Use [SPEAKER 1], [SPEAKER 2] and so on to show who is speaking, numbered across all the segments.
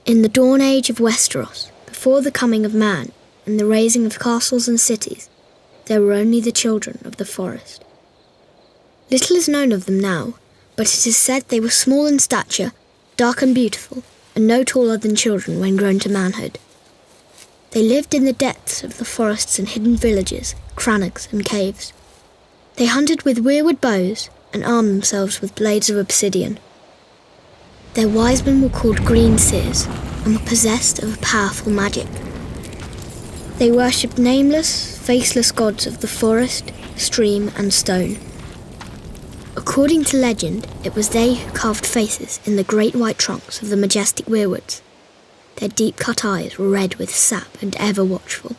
[SPEAKER 1] In the dawn age of Westeros, before the coming of man and the raising of castles and cities, there were only the children of the forest. Little is known of them now, but it is said they were small in stature, dark and beautiful, and no taller than children when grown to manhood. They lived in the depths of the forests and hidden villages, crannogs and caves. They hunted with weirwood bows and armed themselves with blades of obsidian. Their wise men were called green seers and were possessed of a powerful magic. They worshipped nameless, faceless gods of the forest, stream and stone. According to legend, it was they who carved faces in the great white trunks of the majestic weirwoods. Their deep-cut eyes were red with sap and ever watchful.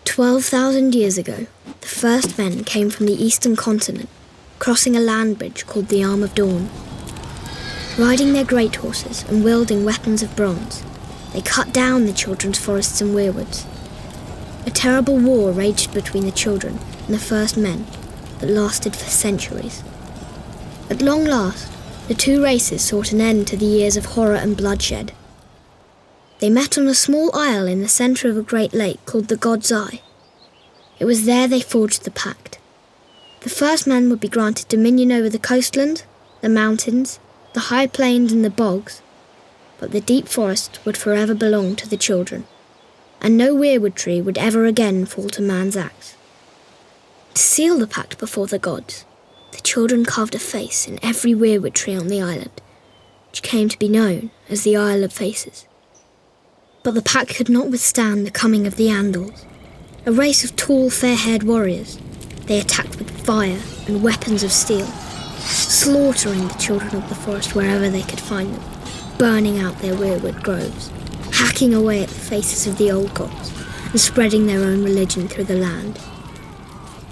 [SPEAKER 1] 12,000 years ago, the first men came from the eastern continent, crossing a land bridge called the Arm of Dawn. Riding their great horses and wielding weapons of bronze, they cut down the children's forests and weirwoods. A terrible war raged between the children and the first men that lasted for centuries. At long last, the two races sought an end to the years of horror and bloodshed. They met on a small isle in the centre of a great lake called the God's Eye. It was there they forged the pact. The first men would be granted dominion over the coastland, the mountains, the high plains and the bogs, but the deep forest would forever belong to the children, and no weirwood tree would ever again fall to man's axe. To seal the pact before the gods, the children carved a face in every weirwood tree on the island, which came to be known as the Isle of Faces. But the pact could not withstand the coming of the Andals, a race of tall, fair-haired warriors. They attacked with fire and weapons of steel, slaughtering the children of the forest wherever they could find them, burning out their weirwood groves, hacking away at the faces of the old gods, and spreading their own religion through the land.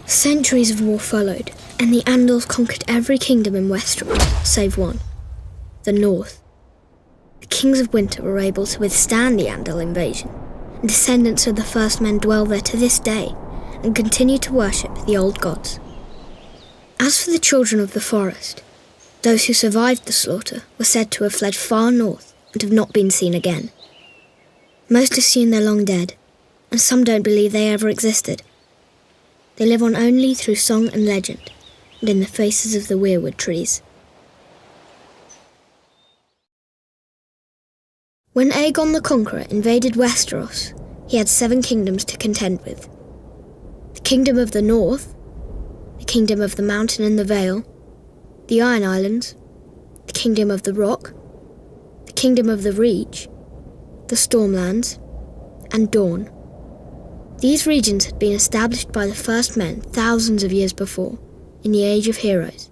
[SPEAKER 1] Centuries of war followed, and the Andals conquered every kingdom in Westeros, save one, the North. The kings of winter were able to withstand the Andal invasion, and descendants of the first men dwell there to this day, and continue to worship the old gods. As for the children of the forest, those who survived the slaughter were said to have fled far north and have not been seen again. Most assume they're long dead, and some don't believe they ever existed. They live on only through song and legend, and in the faces of the weirwood trees. When Aegon the Conqueror invaded Westeros, he had 7 kingdoms to contend with. The Kingdom of the North, the Kingdom of the Mountain and the Vale, the Iron Islands, the Kingdom of the Rock, the Kingdom of the Reach, the Stormlands, and Dorne. These regions had been established by the first men thousands of years before, in the Age of Heroes.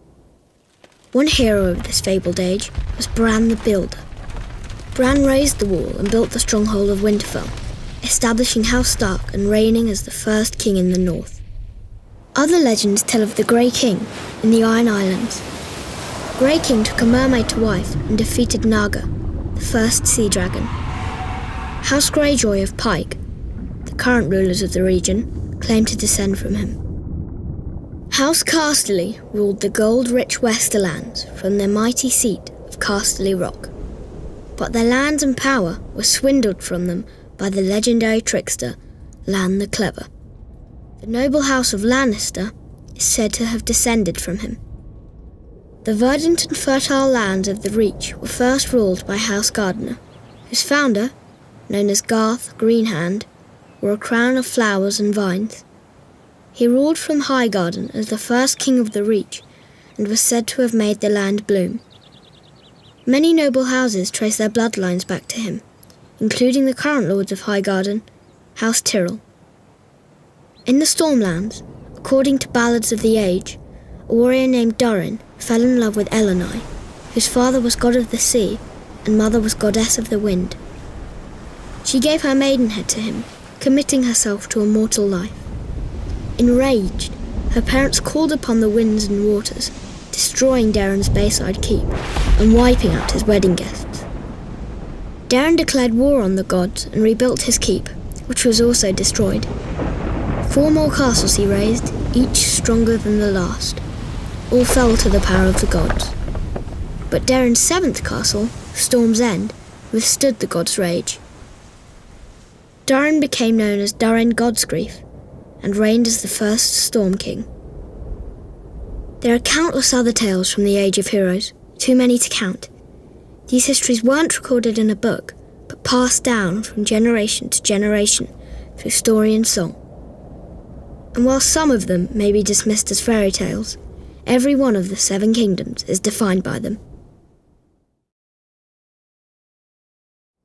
[SPEAKER 1] One hero of this fabled age was Bran the Builder. Bran raised the wall and built the stronghold of Winterfell, establishing House Stark and reigning as the first king in the north. Other legends tell of the Grey King in the Iron Islands. Grey King took a mermaid to wife and defeated Naga, the first sea dragon. House Greyjoy of Pike, the current rulers of the region, claimed to descend from him. House Casterly ruled the gold-rich Westerlands from their mighty seat of Casterly Rock, but their lands and power were swindled from them by the legendary trickster Lan the Clever. The noble house of Lannister is said to have descended from him. The verdant and fertile lands of the Reach were first ruled by House Gardener, whose founder, known as Garth Greenhand, wore a crown of flowers and vines. He ruled from Highgarden as the first king of the Reach, and was said to have made the land bloom. Many noble houses trace their bloodlines back to him, including the current lords of Highgarden, House Tyrell. In the Stormlands, according to ballads of the age, a warrior named Arryn fell in love with Elenai, whose father was god of the sea and mother was goddess of the wind. She gave her maidenhead to him, committing herself to a mortal life. Enraged, her parents called upon the winds and waters, destroying Darren's Bayside Keep and wiping out his wedding guests. Darren declared war on the gods and rebuilt his keep, which was also destroyed. 4 more castles he raised, each stronger than the last. All fell to the power of the gods. But Darren's 7th castle, Storm's End, withstood the god's rage. Arryn became known as Arryn Godsgrief and reigned as the first Storm King. There are countless other tales from the Age of Heroes, too many to count. These histories weren't recorded in a book, but passed down from generation to generation through story and song. And while some of them may be dismissed as fairy tales, every one of the 7 kingdoms is defined by them.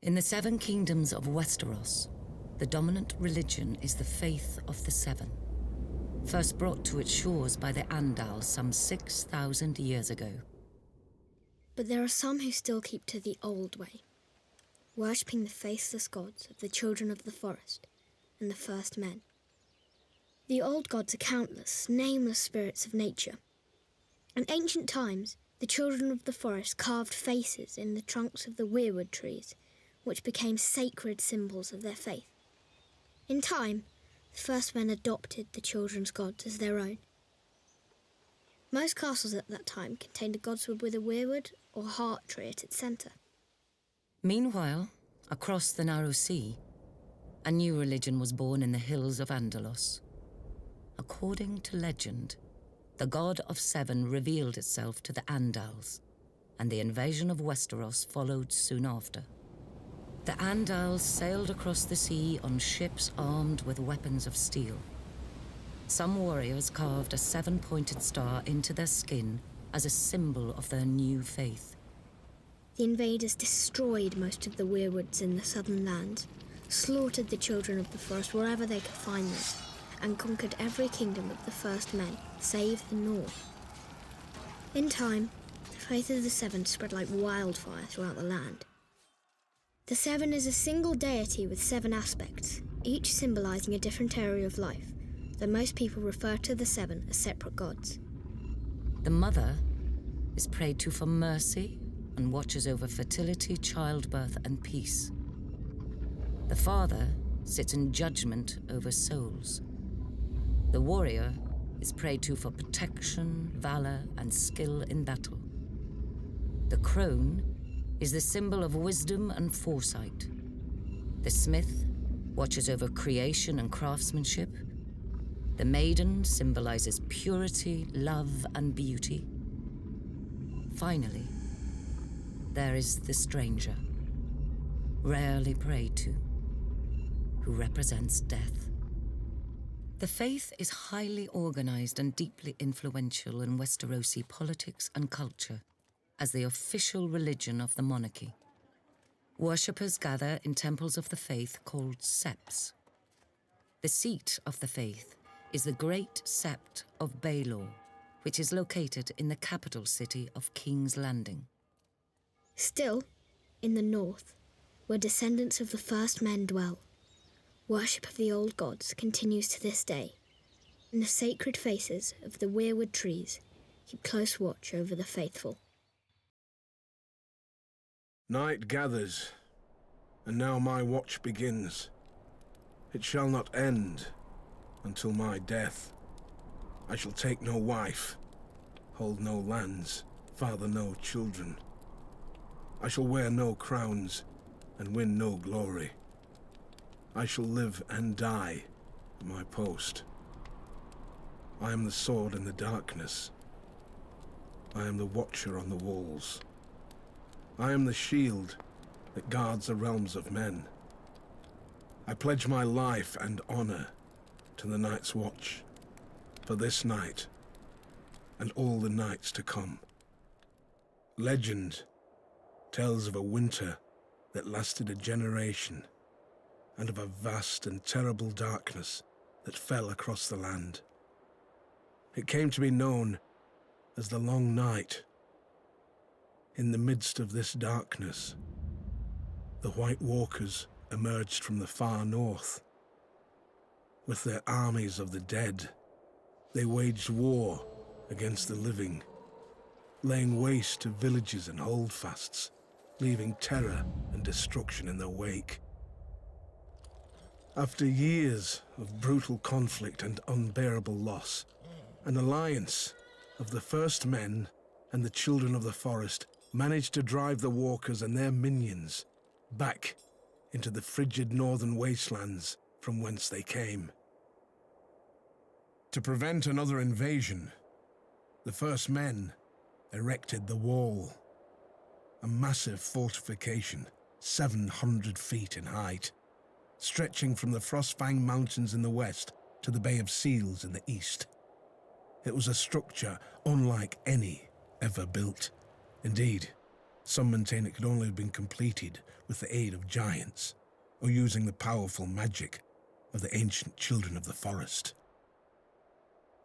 [SPEAKER 2] In the 7 kingdoms of Westeros, the dominant religion is the faith of the 7, first brought to its shores by the Andals some 6,000 years ago.
[SPEAKER 1] But there are some who still keep to the old way, worshipping the faceless gods of the children of the forest and the first men. The old gods are countless, nameless spirits of nature. In ancient times, the children of the forest carved faces in the trunks of the weirwood trees, which became sacred symbols of their faith. In time, the first men adopted the children's gods as their own. Most castles at that time contained a godswood with a weirwood or heart tree at its centre.
[SPEAKER 2] Meanwhile, across the narrow sea, a new religion was born in the hills of Andalos. According to legend, the god of 7 revealed itself to the Andals, and the invasion of Westeros followed soon after. The Andals sailed across the sea on ships armed with weapons of steel. Some warriors carved a 7-pointed star into their skin as a symbol of their new faith.
[SPEAKER 1] The invaders destroyed most of the weirwoods in the southern lands, slaughtered the children of the forest wherever they could find them, and conquered every kingdom of the first men, save the north. In time, the faith of the 7 spread like wildfire throughout the land. The 7 is a single deity with 7 aspects, each symbolising a different area of life, though most people refer to the 7 as separate gods.
[SPEAKER 2] The mother is prayed to for mercy and watches over fertility, childbirth, and peace. The father sits in judgment over souls. The warrior is prayed to for protection, valor, and skill in battle. The crone is the symbol of wisdom and foresight. The smith watches over creation and craftsmanship. The maiden symbolizes purity, love, and beauty. Finally, there is the stranger, rarely prayed to, who represents death. The faith is highly organized and deeply influential in Westerosi politics and culture as the official religion of the monarchy. Worshippers gather in temples of the faith called septs. The seat of the faith is the Great Sept of Baelor, which is located in the capital city of King's Landing.
[SPEAKER 1] Still, in the north, where descendants of the first men dwell, worship of the old gods continues to this day, and the sacred faces of the weirwood trees keep close watch over the faithful.
[SPEAKER 3] Night gathers, and now my watch begins. It shall not end until my death. I shall take no wife, hold no lands, father no children. I shall wear no crowns and win no glory. I shall live and die at my post. I am the sword in the darkness. I am the watcher on the walls. I am the shield that guards the realms of men. I pledge my life and honor to the Night's Watch, for this night and all the nights to come. Legend tells of a winter that lasted a generation, and of a vast and terrible darkness that fell across the land. It came to be known as the Long Night. In the midst of this darkness, the White Walkers emerged from the far north. With their armies of the dead, they waged war against the living, laying waste to villages and holdfasts, leaving terror and destruction in their wake. After years of brutal conflict and unbearable loss, an alliance of the first men and the children of the forest managed to drive the walkers and their minions back into the frigid northern wastelands from whence they came. To prevent another invasion, the first men erected the Wall, a massive fortification 700 feet in height, stretching from the Frostfang Mountains in the west to the Bay of Seals in the east. It was a structure unlike any ever built. Indeed, some maintain it could only have been completed with the aid of giants, or using the powerful magic of the ancient children of the forest.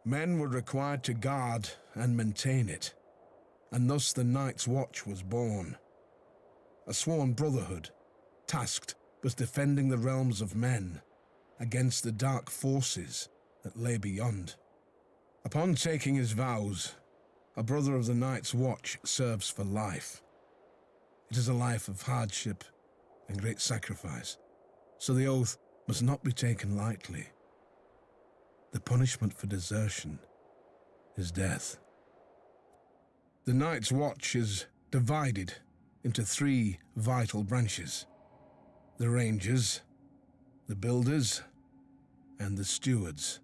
[SPEAKER 3] Men were required to guard and maintain it, and thus the Night's Watch was born. A sworn brotherhood, tasked with defending the realms of men against the dark forces that lay beyond. Upon taking his vows, a brother of the Night's Watch serves for life. It is a life of hardship and great sacrifice, so the oath must not be taken lightly. The punishment for desertion is death. The Night's Watch is divided into 3 vital branches: the Rangers, the Builders, and the Stewards.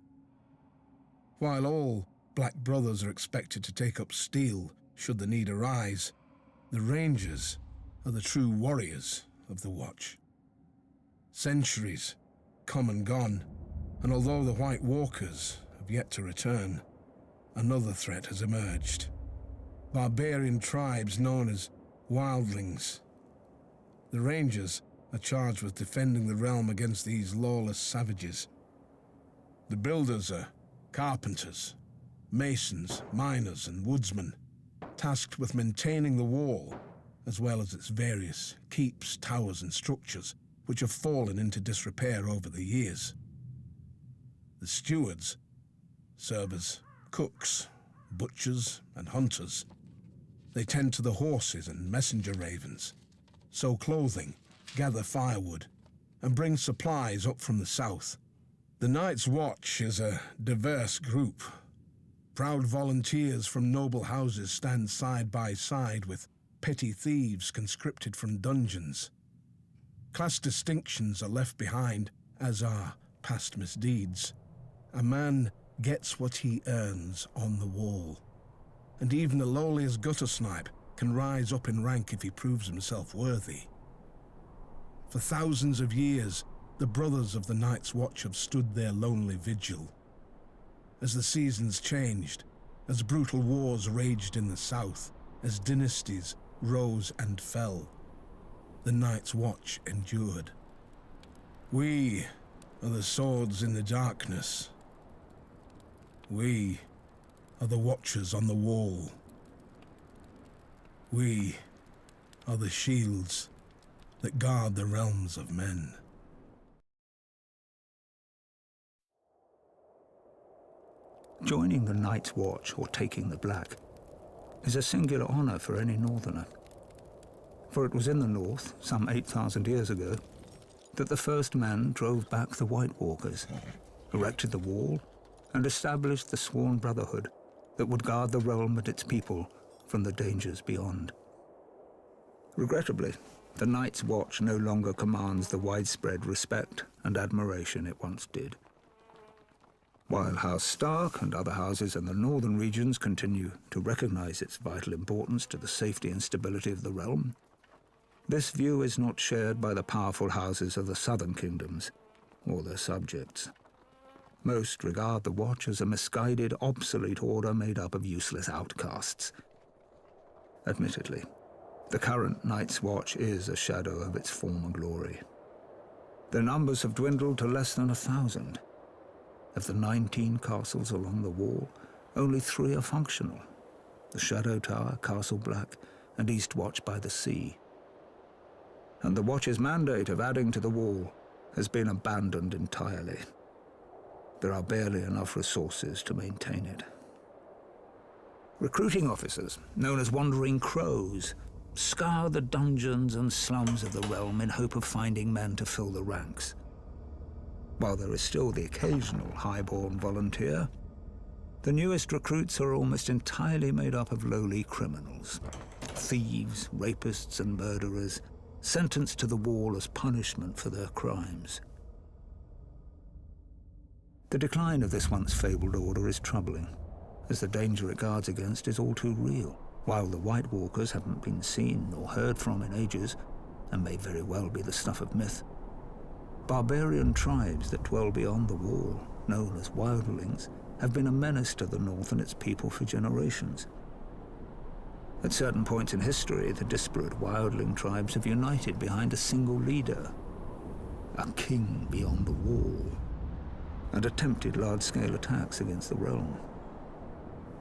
[SPEAKER 3] While all Black Brothers are expected to take up steel should the need arise, the Rangers are the true warriors of the Watch. Centuries come and gone, and although the White Walkers have yet to return, another threat has emerged. Barbarian tribes known as Wildlings. The Rangers are charged with defending the realm against these lawless savages. The Builders are carpenters, masons, miners, and woodsmen, tasked with maintaining the wall, as well as its various keeps, towers, and structures, which have fallen into disrepair over the years. The Stewards serve as cooks, butchers, and hunters. They tend to the horses and messenger ravens, sew clothing, gather firewood, and bring supplies up from the south. The Night's Watch is a diverse group. Proud volunteers from noble houses stand side by side with petty thieves conscripted from dungeons. Class distinctions are left behind, as are past misdeeds. A man gets what he earns on the wall, and even the lowliest gutter snipe can rise up in rank if he proves himself worthy. For thousands of years, the brothers of the Night's Watch have stood their lonely vigil. As the seasons changed, as brutal wars raged in the south, as dynasties rose and fell, the Night's Watch endured. We are the swords in the darkness. We are the watchers on the wall. We are the shields that guard the realms of men.
[SPEAKER 4] Joining the Night's Watch, or taking the Black, is a singular honor for any northerner. For it was in the north, some 8,000 years ago, that the first men drove back the White Walkers, erected the wall, and established the sworn brotherhood that would guard the realm and its people from the dangers beyond. Regrettably, the Night's Watch no longer commands the widespread respect and admiration it once did. While House Stark and other houses in the northern regions continue to recognize its vital importance to the safety and stability of the realm, this view is not shared by the powerful houses of the southern kingdoms or their subjects. Most regard the Watch as a misguided, obsolete order made up of useless outcasts. Admittedly, the current Night's Watch is a shadow of its former glory. Their numbers have dwindled to less than 1,000. Of the 19 castles along the wall, only 3 are functional: the Shadow Tower, Castle Black, and East Watch by the Sea. And the Watch's mandate of adding to the wall has been abandoned entirely. There are barely enough resources to maintain it. Recruiting officers, known as Wandering Crows, scour the dungeons and slums of the realm in hope of finding men to fill the ranks. While there is still the occasional highborn volunteer, the newest recruits are almost entirely made up of lowly criminals. Thieves, rapists, and murderers sentenced to the wall as punishment for their crimes. The decline of this once fabled order is troubling, as the danger it guards against is all too real. While the White Walkers haven't been seen or heard from in ages, and may very well be the stuff of myth, barbarian tribes that dwell beyond the wall, known as wildlings, have been a menace to the North and its people for generations. At certain points in history, the disparate wildling tribes have united behind a single leader, a king beyond the wall, and attempted large-scale attacks against the realm.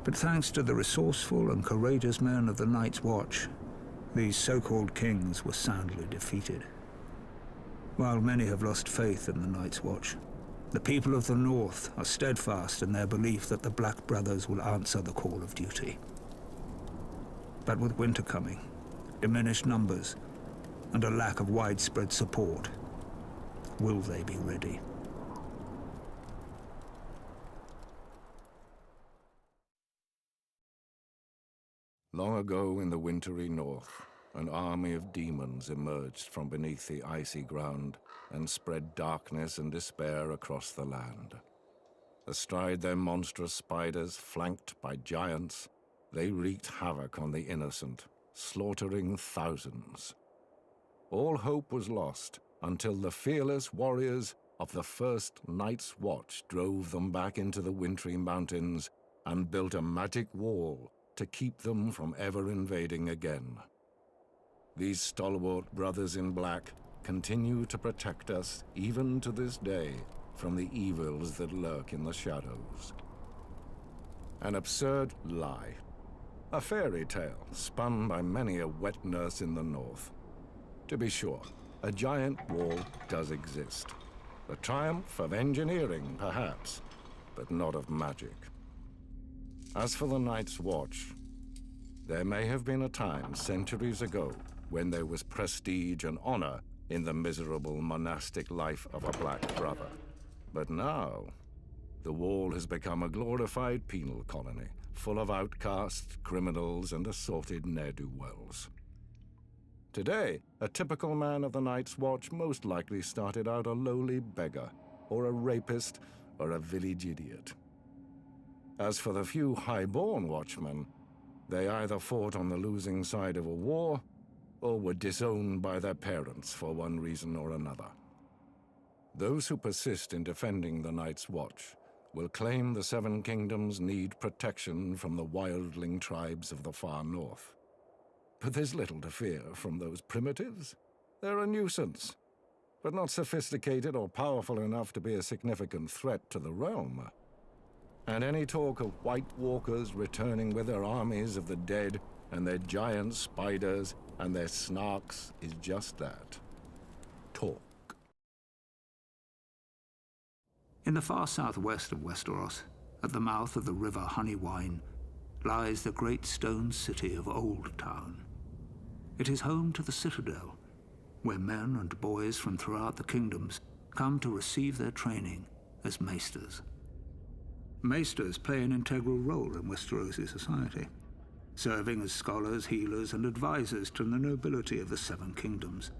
[SPEAKER 4] But thanks to the resourceful and courageous men of the Night's Watch, these so-called kings were soundly defeated. While many have lost faith in the Night's Watch, the people of the North are steadfast in their belief that the Black Brothers will answer the call of duty. But with winter coming, diminished numbers, and a lack of widespread support, will they be ready?
[SPEAKER 5] Long ago in the wintry north, an army of demons emerged from beneath the icy ground and spread darkness and despair across the land. Astride their monstrous spiders, flanked by giants, they wreaked havoc on the innocent, slaughtering thousands. All hope was lost until the fearless warriors of the first Night's Watch drove them back into the wintry mountains and built a magic wall to keep them from ever invading again. These stalwart brothers in black continue to protect us even to this day from the evils that lurk in the shadows. An absurd lie. A fairy tale spun by many a wet nurse in the north. To be sure, a giant wall does exist. A triumph of engineering, perhaps, but not of magic. As for the Night's Watch, there may have been a time centuries ago when there was prestige and honor in the miserable monastic life of a Black Brother. But now, the Wall has become a glorified penal colony, full of outcasts, criminals, and assorted ne'er-do-wells. Today, a typical man of the Night's Watch most likely started out a lowly beggar, or a rapist, or a village idiot. As for the few high-born watchmen, they either fought on the losing side of a war, or were disowned by their parents for one reason or another. Those who persist in defending the Night's Watch will claim the Seven Kingdoms need protection from the wildling tribes of the far north. But there's little to fear from those primitives. They're a nuisance, but not sophisticated or powerful enough to be a significant threat to the realm. And any talk of White Walkers returning with their armies of the dead and their giant spiders and their snarks is just that. Talk.
[SPEAKER 4] In the far southwest of Westeros, at the mouth of the river Honeywine, lies the great stone city of Old Town. It is home to the Citadel, where men and boys from throughout the kingdoms come to receive their training as Maesters. Maesters play an integral role in Westerosi society, serving as scholars, healers, and advisors to the nobility of the Seven Kingdoms.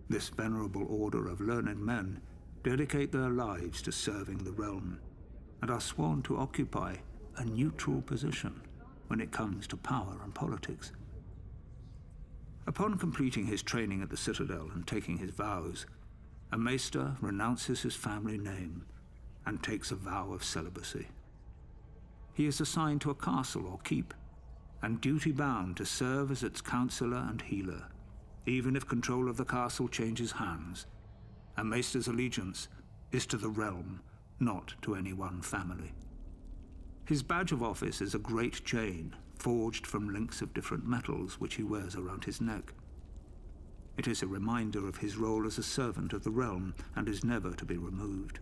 [SPEAKER 4] This venerable order of learned men dedicate their lives to serving the realm, and are sworn to occupy a neutral position when it comes to power and politics. Upon completing his training at the Citadel and taking his vows, a Maester renounces his family name and takes a vow of celibacy. He is assigned to a castle or keep, and duty-bound to serve as its counselor and healer, even if control of the castle changes hands. A Maester's allegiance is to the realm, not to any one family. His badge of office is a great chain, forged from links of different metals which he wears around his neck. It is a reminder of his role as a servant of the realm, and is never to be removed.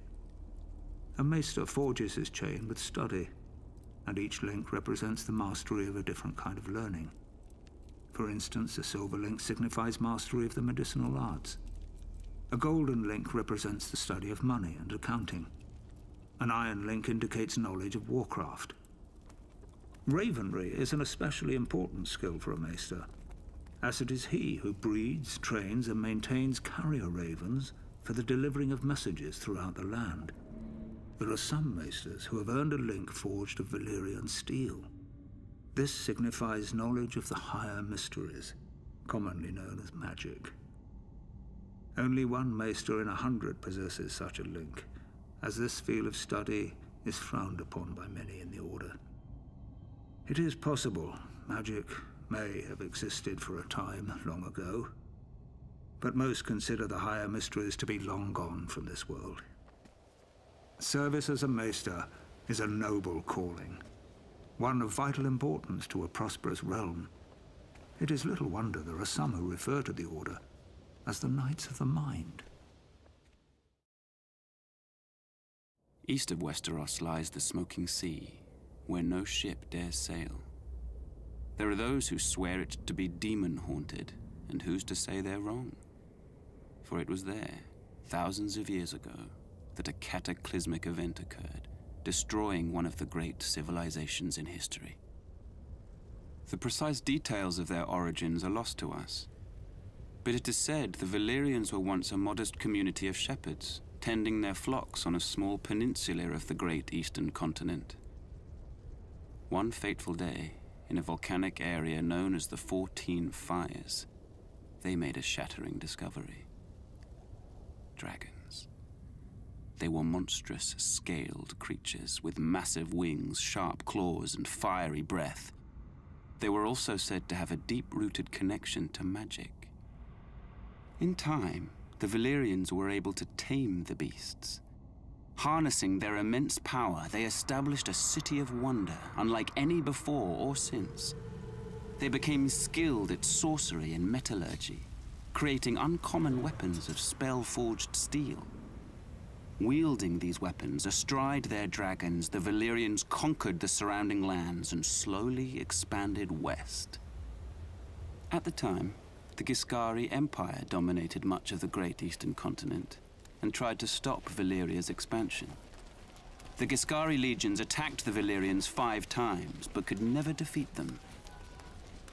[SPEAKER 4] A Maester forges his chain with study, and each link represents the mastery of a different kind of learning. For instance, a silver link signifies mastery of the medicinal arts. A golden link represents the study of money and accounting. An iron link indicates knowledge of warcraft. Ravenry is an especially important skill for a Maester, as it is he who breeds, trains, and maintains carrier ravens for the delivering of messages throughout the land. There are some Maesters who have earned a link forged of Valyrian steel. This signifies knowledge of the higher mysteries, commonly known as magic. Only one Maester in 100 possesses such a link, as this field of study is frowned upon by many in the Order. It is possible magic may have existed for a time long ago, but most consider the higher mysteries to be long gone from this world. Service as a Maester is a noble calling, one of vital importance to a prosperous realm. It is little wonder there are some who refer to the Order as the Knights of the Mind.
[SPEAKER 6] East of Westeros lies the Smoking Sea, where no ship dares sail. There are those who swear it to be demon-haunted, and who's to say they're wrong? For it was there, thousands of years ago, that a cataclysmic event occurred, destroying one of the great civilizations in history. The precise details of their origins are lost to us, but it is said the Valyrians were once a modest community of shepherds, tending their flocks on a small peninsula of the great eastern continent. One fateful day, in a volcanic area known as the 14 Fires, they made a shattering discovery. Dragons. They were monstrous, scaled creatures with massive wings, sharp claws, and fiery breath. They were also said to have a deep-rooted connection to magic. In time, the Valyrians were able to tame the beasts. Harnessing their immense power, they established a city of wonder, unlike any before or since. They became skilled at sorcery and metallurgy, creating uncommon weapons of spell-forged steel. Wielding these weapons astride their dragons, the Valyrians conquered the surrounding lands and slowly expanded west. At the time, the Giscari Empire dominated much of the great eastern continent and tried to stop Valyria's expansion. The Giscari legions attacked the Valyrians 5 times, but could never defeat them.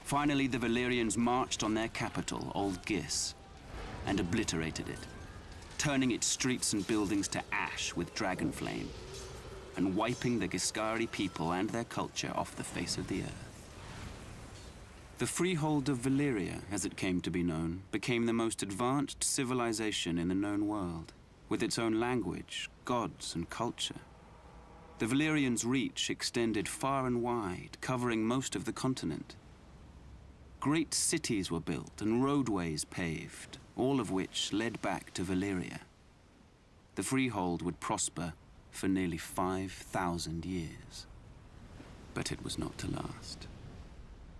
[SPEAKER 6] Finally, the Valyrians marched on their capital, Old Gis, and obliterated it, turning its streets and buildings to ash with dragon flame, and wiping the Giscari people and their culture off the face of the earth. The Freehold of Valyria, as it came to be known, became the most advanced civilization in the known world, with its own language, gods, and culture. The Valyrians' reach extended far and wide, covering most of the continent. Great cities were built and roadways paved, all of which led back to Valyria. The Freehold would prosper for nearly 5,000 years. But it was not to last.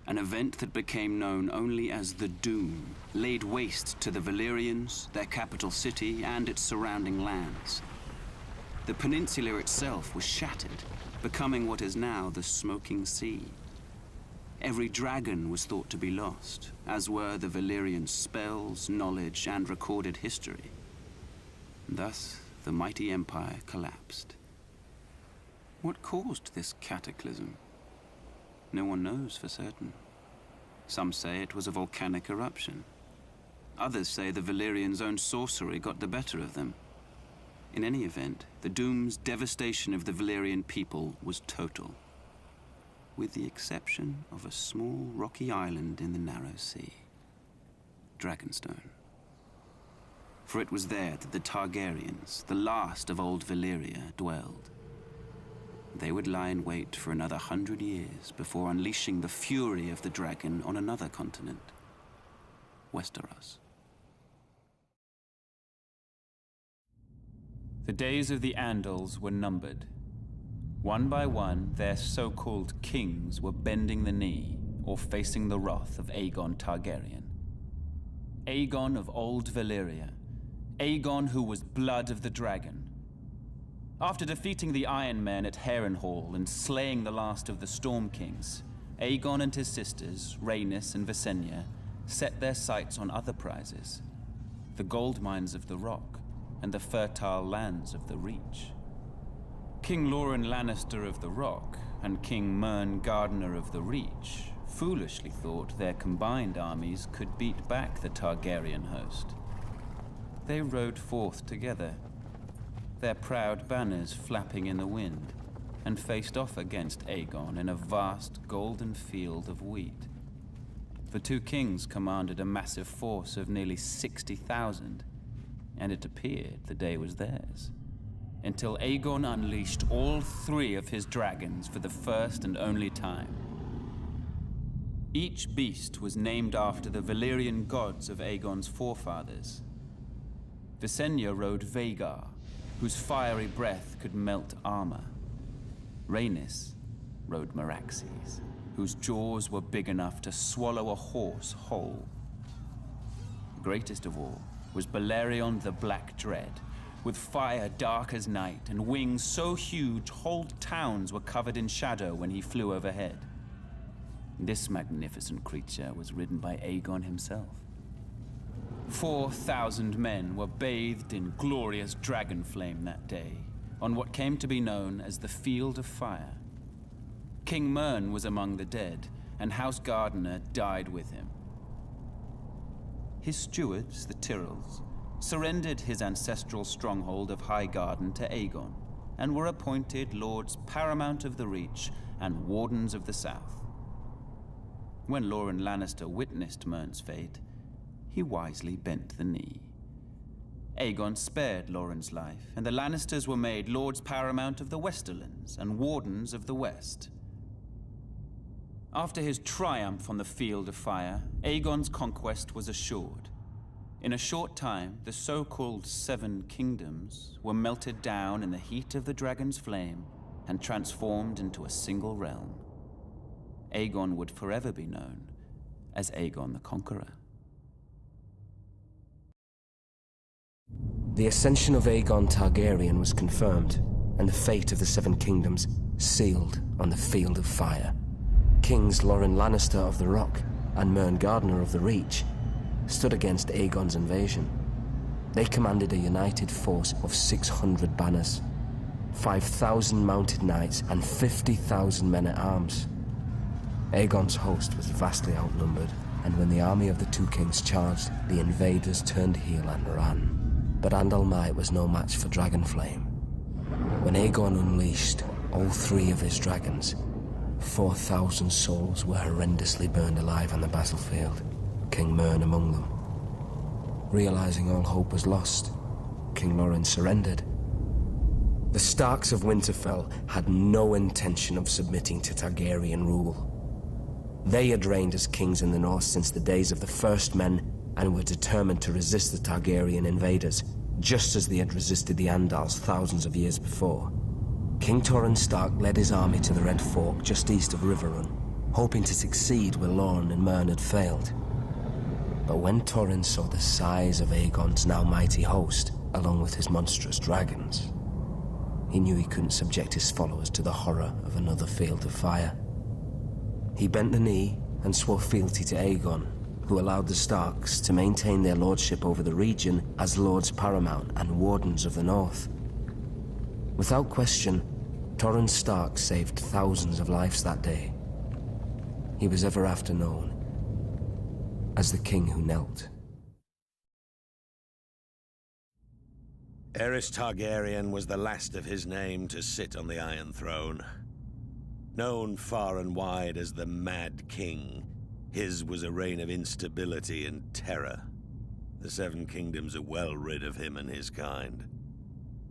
[SPEAKER 6] An event that became known only as the Doom laid waste to the Valyrians, their capital city, and its surrounding lands. The peninsula itself was shattered, becoming what is now the Smoking Sea. Every dragon was thought to be lost, as were the Valyrians' spells, knowledge, and recorded history. Thus, the mighty empire collapsed. What caused this cataclysm? No one knows for certain. Some say it was a volcanic eruption. Others say the Valyrians' own sorcery got the better of them. In any event, the Doom's devastation of the Valyrian people was total, with the exception of a small rocky island in the narrow sea, Dragonstone. For it was there that the Targaryens, the last of old Valyria, dwelled. They would lie in wait for another 100 years before unleashing the fury of the dragon on another continent, Westeros.
[SPEAKER 7] The days of the Andals were numbered. One by one, their so-called kings were bending the knee or facing the wrath of Aegon Targaryen. Aegon of old Valyria. Aegon who was blood of the dragon. After defeating the Iron Men at Harrenhal and slaying the last of the Storm Kings, Aegon and his sisters, Rhaenys and Visenya, set their sights on other prizes, the gold mines of the Rock and the fertile lands of the Reach. King Loren Lannister of the Rock and King Mern Gardener of the Reach foolishly thought their combined armies could beat back the Targaryen host. They rode forth together, their proud banners flapping in the wind, and faced off against Aegon in a vast golden field of wheat. The two kings commanded a massive force of nearly 60,000, and it appeared the day was theirs, until Aegon unleashed all 3 of his dragons for the first and only time. Each beast was named after the Valyrian gods of Aegon's forefathers. Visenya rode Vhagar, whose fiery breath could melt armor. Rhaenys rode Meraxes, whose jaws were big enough to swallow a horse whole. Greatest of all was Balerion the Black Dread, with fire dark as night and wings so huge whole towns were covered in shadow when he flew overhead. This magnificent creature was ridden by Aegon himself. 4,000 men were bathed in glorious dragon flame that day, on what came to be known as the Field of Fire. King Mern was among the dead, and House Gardener died with him. His stewards, the Tyrells, surrendered his ancestral stronghold of Highgarden to Aegon, and were appointed Lords Paramount of the Reach and Wardens of the South. When Loren Lannister witnessed Mern's fate, he wisely bent the knee. Aegon spared Loren's life, and the Lannisters were made Lords Paramount of the Westerlands and Wardens of the West. After his triumph on the Field of Fire, Aegon's conquest was assured. In a short time, the so-called 7 kingdoms were melted down in the heat of the dragon's flame and transformed into a single realm. Aegon would forever be known as Aegon the Conqueror.
[SPEAKER 8] The ascension of Aegon Targaryen was confirmed, and the fate of the 7 kingdoms sealed on the Field of Fire. Kings Loren Lannister of the Rock and Mern Gardener of the Reach stood against Aegon's invasion. They commanded a united force of 600 banners, 5,000 mounted knights, and 50,000 men-at-arms. Aegon's host was vastly outnumbered, and when the army of the 2 kings charged, the invaders turned heel and ran. But Andal might was no match for Dragonflame. When Aegon unleashed all 3 of his dragons, 4,000 souls were horrendously burned alive on the battlefield, King Mern among them. Realizing all hope was lost, King Loren surrendered. The Starks of Winterfell had no intention of submitting to Targaryen rule. They had reigned as kings in the north since the days of the First Men and were determined to resist the Targaryen invaders, just as they had resisted the Andals thousands of years before. King Torrhen Stark led his army to the Red Fork just east of Riverrun, hoping to succeed where Loren and Mern had failed. But when Torrhen saw the size of Aegon's now mighty host, along with his monstrous dragons, he knew he couldn't subject his followers to the horror of another Field of Fire. He bent the knee and swore fealty to Aegon, who allowed the Starks to maintain their lordship over the region as Lords Paramount and Wardens of the North. Without question, Torrhen Stark saved thousands of lives that day. He was ever after known as the King who knelt.
[SPEAKER 9] Aerys Targaryen was the last of his name to sit on the Iron Throne. Known far and wide as the Mad King, his was a reign of instability and terror. The 7 kingdoms are well rid of him and his kind.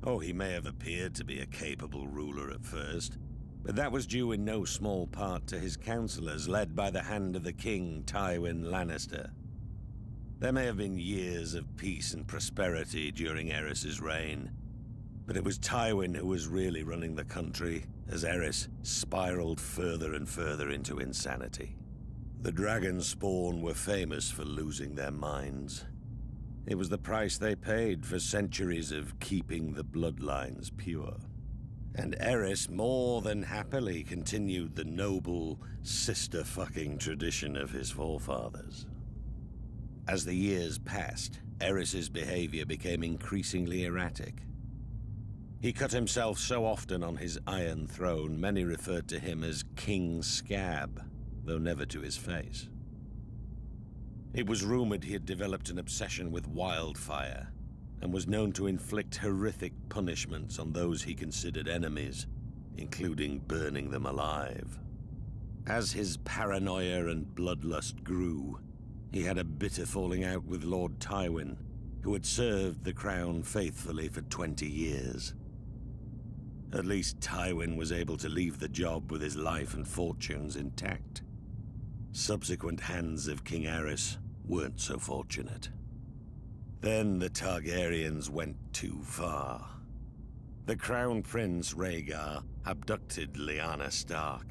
[SPEAKER 9] Oh, he may have appeared to be a capable ruler at first, but that was due in no small part to his counselors, led by the hand of the king, Tywin Lannister. There may have been years of peace and prosperity during Aerys' reign, but it was Tywin who was really running the country, as Aerys spiraled further and further into insanity. The dragon spawn were famous for losing their minds. It was the price they paid for centuries of keeping the bloodlines pure. And Aerys more than happily continued the noble sister-fucking tradition of his forefathers. As the years passed, Aerys' behavior became increasingly erratic. He cut himself so often on his Iron Throne, many referred to him as King Scab. though never to his face. It was rumored he had developed an obsession with wildfire, and was known to inflict horrific punishments on those he considered enemies, including burning them alive. As his paranoia and bloodlust grew, he had a bitter falling out with Lord Tywin, who had served the crown faithfully for 20 years. At least Tywin was able to leave the job with his life and fortunes intact. Subsequent hands of King Aerys weren't so fortunate. Then the Targaryens went too far. The Crown Prince Rhaegar abducted Lyanna Stark,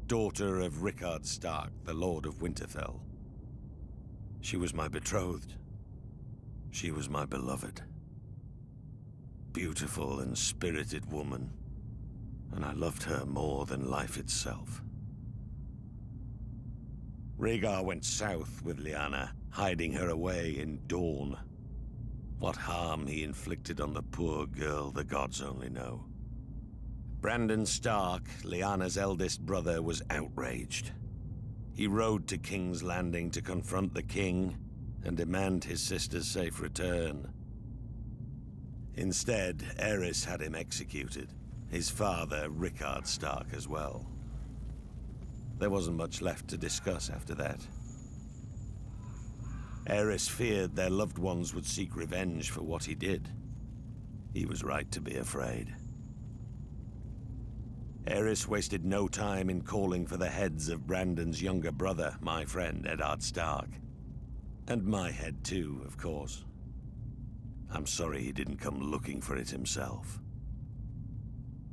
[SPEAKER 9] daughter of Rickard Stark, the Lord of Winterfell. She was my betrothed. She was my beloved. Beautiful and spirited woman, and I loved her more than life itself. Rhaegar went south with Lyanna, hiding her away in Dorne. What harm he inflicted on the poor girl, the gods only know. Brandon Stark, Lyanna's eldest brother, was outraged. He rode to King's Landing to confront the king and demand his sister's safe return. Instead, Aerys had him executed, his father, Rickard Stark, as well. There wasn't much left to discuss after that. Aerys feared their loved ones would seek revenge for what he did. He was right to be afraid. Aerys wasted no time in calling for the heads of Brandon's younger brother, my friend Eddard Stark. And my head too, of course. I'm sorry he didn't come looking for it himself.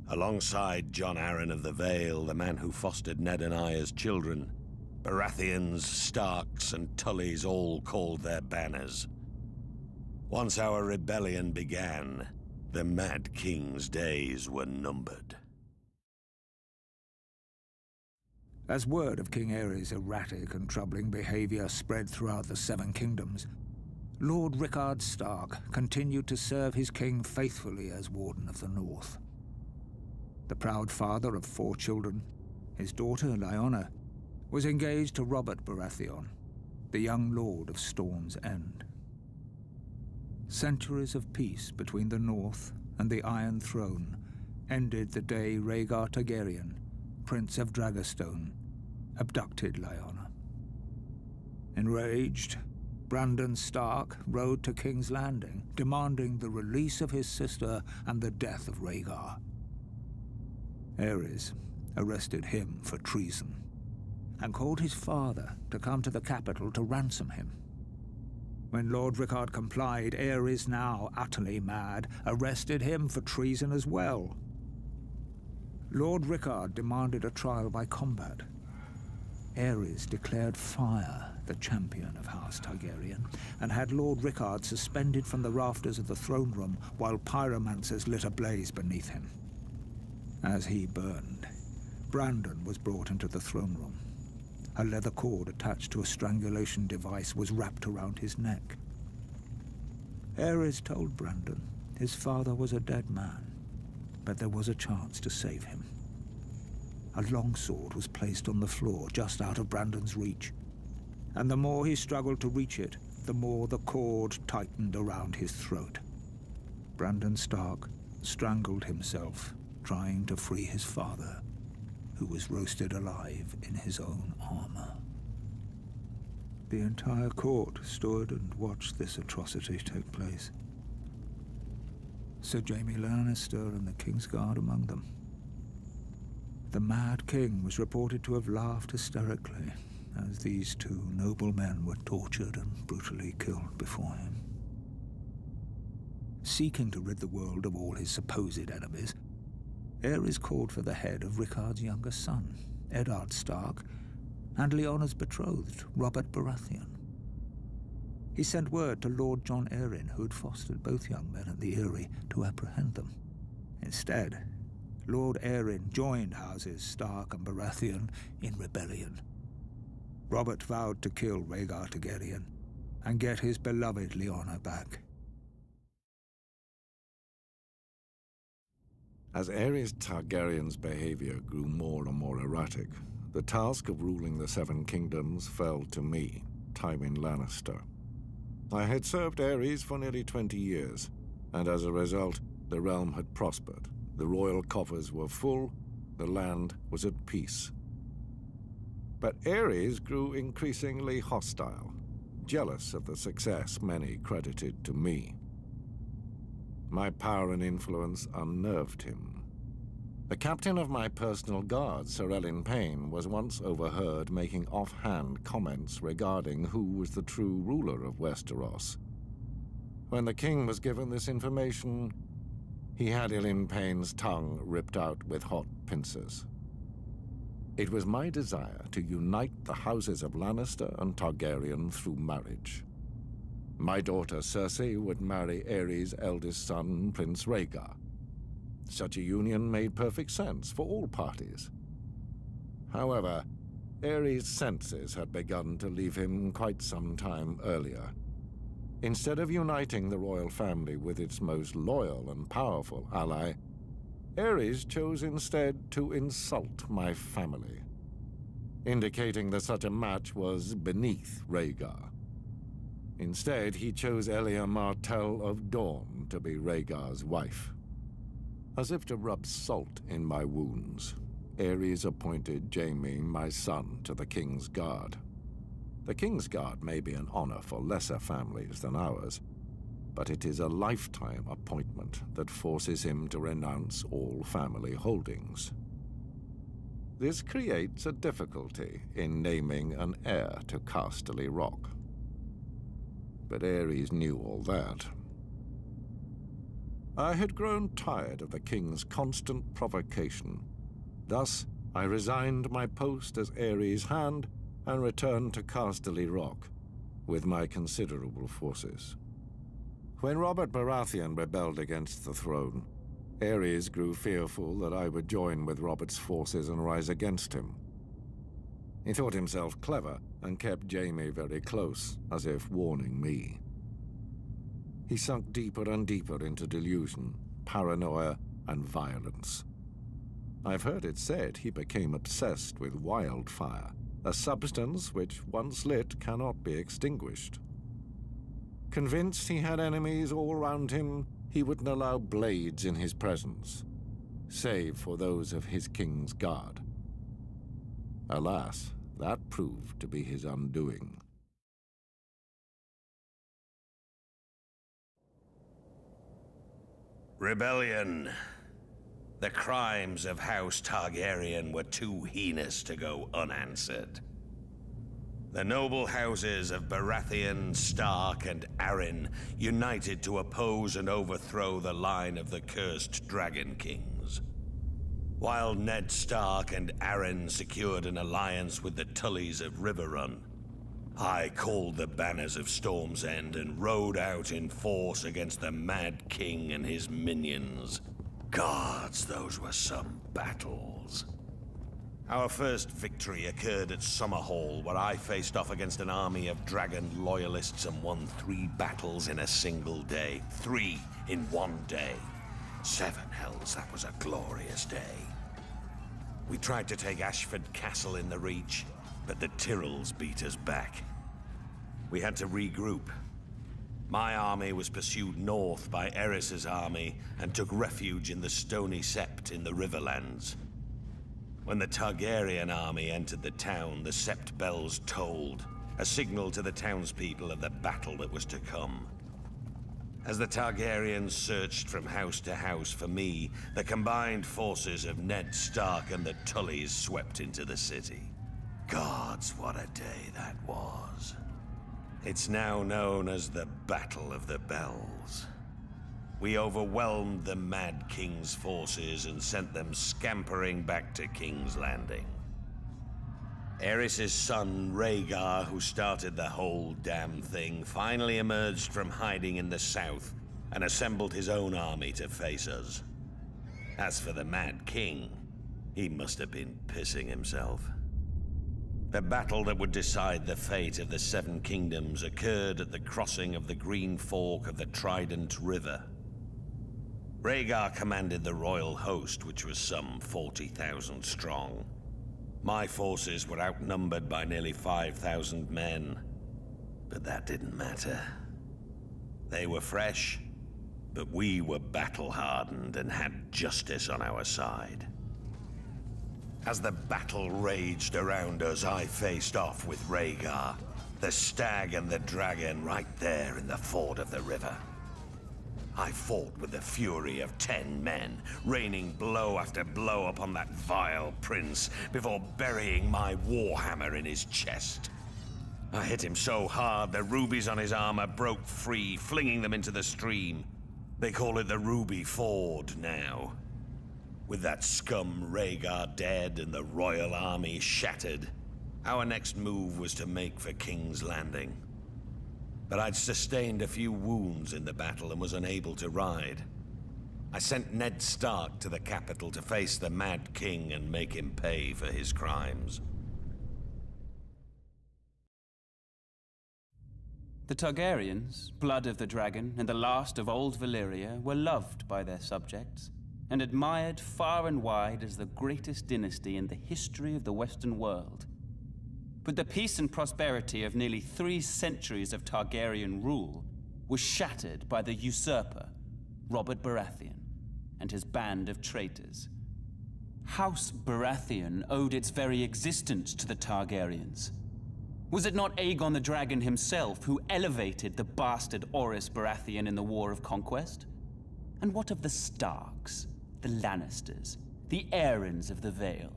[SPEAKER 9] Alongside Jon Arryn of the Vale, the man who fostered Ned and I as children, Baratheons, Starks, and Tullys all called their banners. Once our rebellion began, the Mad King's days were numbered.
[SPEAKER 4] As word of King Aerys' erratic and troubling behavior spread throughout the Seven Kingdoms, Lord Rickard Stark continued to serve his king faithfully as Warden of the North. The proud father of 4 children, his daughter Lyanna, was engaged to Robert Baratheon, the young lord of Storm's End. Centuries of peace between the North and the Iron Throne ended the day Rhaegar Targaryen, Prince of Dragonstone, abducted Lyanna. Enraged, Brandon Stark rode to King's Landing, demanding the release of his sister and the death of Rhaegar. Aerys arrested him for treason, and called his father to come to the capital to ransom him. When Lord Rickard complied, Aerys, now utterly mad, arrested him for treason as well. Lord Rickard demanded a trial by combat. Aerys declared fire the champion of House Targaryen, and had Lord Rickard suspended from the rafters of the throne room while pyromancers lit a blaze beneath him. As he burned, Brandon was brought into the throne room. A leather cord attached to a strangulation device was wrapped around his neck. Aerys told Brandon his father was a dead man, but there was a chance to save him. A longsword was placed on the floor just out of Brandon's reach, and the more he struggled to reach it, the more the cord tightened around his throat. Brandon Stark strangled himself, trying to free his father, who was roasted alive in his own armor. The entire court stood and watched this atrocity take place. Sir Jaime Lannister and the Kingsguard among them. The Mad King was reported to have laughed hysterically as these 2 noble men were tortured and brutally killed before him. Seeking to rid the world of all his supposed enemies, Aerys called for the head of Rickard's younger son, Eddard Stark, and Lyanna's betrothed, Robert Baratheon. He sent word to Lord Jon Arryn, who had fostered both young men at the Eyrie, to apprehend them. Instead, Lord Arryn joined Houses Stark and Baratheon in rebellion. Robert vowed to kill Rhaegar Targaryen and get his beloved Lyanna back.
[SPEAKER 5] As Aerys Targaryen's behavior grew more and more erratic, The task of ruling the Seven Kingdoms fell to me, Tywin Lannister. I had served Aerys for nearly 20 years, and as a result, the realm had prospered. The royal coffers were full, the land was at peace. But Aerys grew increasingly hostile, jealous of the success many credited to me. My power and influence unnerved him. The captain of my personal guard, Sir Elyn Payne, was once overheard making offhand comments regarding who was the true ruler of Westeros. When the king was given this information, he had Elyn Payne's tongue ripped out with hot pincers. It was my desire to unite the houses of Lannister and Targaryen through marriage. My daughter Cersei would marry Aerys' eldest son, Prince Rhaegar. Such a union made perfect sense for all parties. However, Aerys' senses had begun to leave him quite some time earlier. Instead of uniting the royal family with its most loyal and powerful ally, Aerys chose instead to insult my family, indicating that such a match was beneath Rhaegar. Instead, he chose Elia Martell of Dorne to be Rhaegar's wife. As if to rub salt in my wounds, Aerys appointed Jaime, my son, to the King's Guard. The King's Guard may be an honor for lesser families than ours, but it is a lifetime appointment that forces him to renounce all family holdings. This creates a difficulty in naming an heir to Casterly Rock. But Aerys knew all that. I had grown tired of the king's constant provocation. Thus, I resigned my post as Aerys' hand and returned to Casterly Rock with my considerable forces. When Robert Baratheon rebelled against the throne, Aerys grew fearful that I would join with Robert's forces and rise against him. He thought himself clever and kept Jaime very close, as if warning me. He sunk deeper and deeper into delusion, paranoia, and violence. I've heard it said he became obsessed with wildfire, a substance which, once lit, cannot be extinguished. Convinced he had enemies all around him, he wouldn't allow blades in his presence, save for those of his King's Guard. Alas, that proved to be his undoing.
[SPEAKER 9] Rebellion. The crimes of House Targaryen were too heinous to go unanswered. The noble houses of Baratheon, Stark, and Arryn united to oppose and overthrow the line of the cursed Dragon Kings. While Ned Stark and Arryn secured an alliance with the Tullys of Riverrun, I called the banners of Storm's End and rode out in force against the Mad King and his minions. Gods, those were some battles. Our first victory occurred at Summerhall, where I faced off against an army of dragon loyalists and won 3 battles in a single day. 3 in one day. 7 hells, that was a glorious day. We tried to take Ashford Castle in the Reach, but the Tyrells beat us back. We had to regroup. My army was pursued north by Aerys' army and took refuge in the Stony Sept in the Riverlands. When the Targaryen army entered the town, the Sept bells tolled, a signal to the townspeople of the battle that was to come. As the Targaryens searched from house to house for me, the combined forces of Ned Stark and the Tullys swept into the city. Gods, what a day that was. It's now known as the Battle of the Bells. We overwhelmed the Mad King's forces and sent them scampering back to King's Landing. Aerys' son, Rhaegar, who started the whole damn thing, finally emerged from hiding in the south and assembled his own army to face us. As for the Mad King, he must have been pissing himself. The battle that would decide the fate of the Seven Kingdoms occurred at the crossing of the Green Fork of the Trident River. Rhaegar commanded the royal host, which was some 40,000 strong. My forces were outnumbered by nearly 5,000 men. But that didn't matter. They were fresh, but we were battle-hardened and had justice on our side. As the battle raged around us, I faced off with Rhaegar, the stag and the dragon right there in the ford of the river. I fought with the fury of 10 men, raining blow after blow upon that vile prince before burying my warhammer in his chest. I hit him so hard the rubies on his armor broke free, flinging them into the stream. They call it the Ruby Ford now. With that scum Rhaegar dead and the royal army shattered, our next move was to make for King's Landing. But I'd sustained a few wounds in the battle and was unable to ride. I sent Ned Stark to the capital to face the Mad King and make him pay for his crimes.
[SPEAKER 7] The Targaryens, blood of the dragon, and the last of old Valyria, were loved by their subjects, and admired far and wide as the greatest dynasty in the history of the Western world. But the peace and prosperity of nearly 3 centuries of Targaryen rule was shattered by the usurper, Robert Baratheon, and his band of traitors. House Baratheon owed its very existence to the Targaryens. Was it not Aegon the Dragon himself who elevated the bastard Aerys Baratheon in the War of Conquest? And what of the Starks, the Lannisters, the Arryns of the Vale?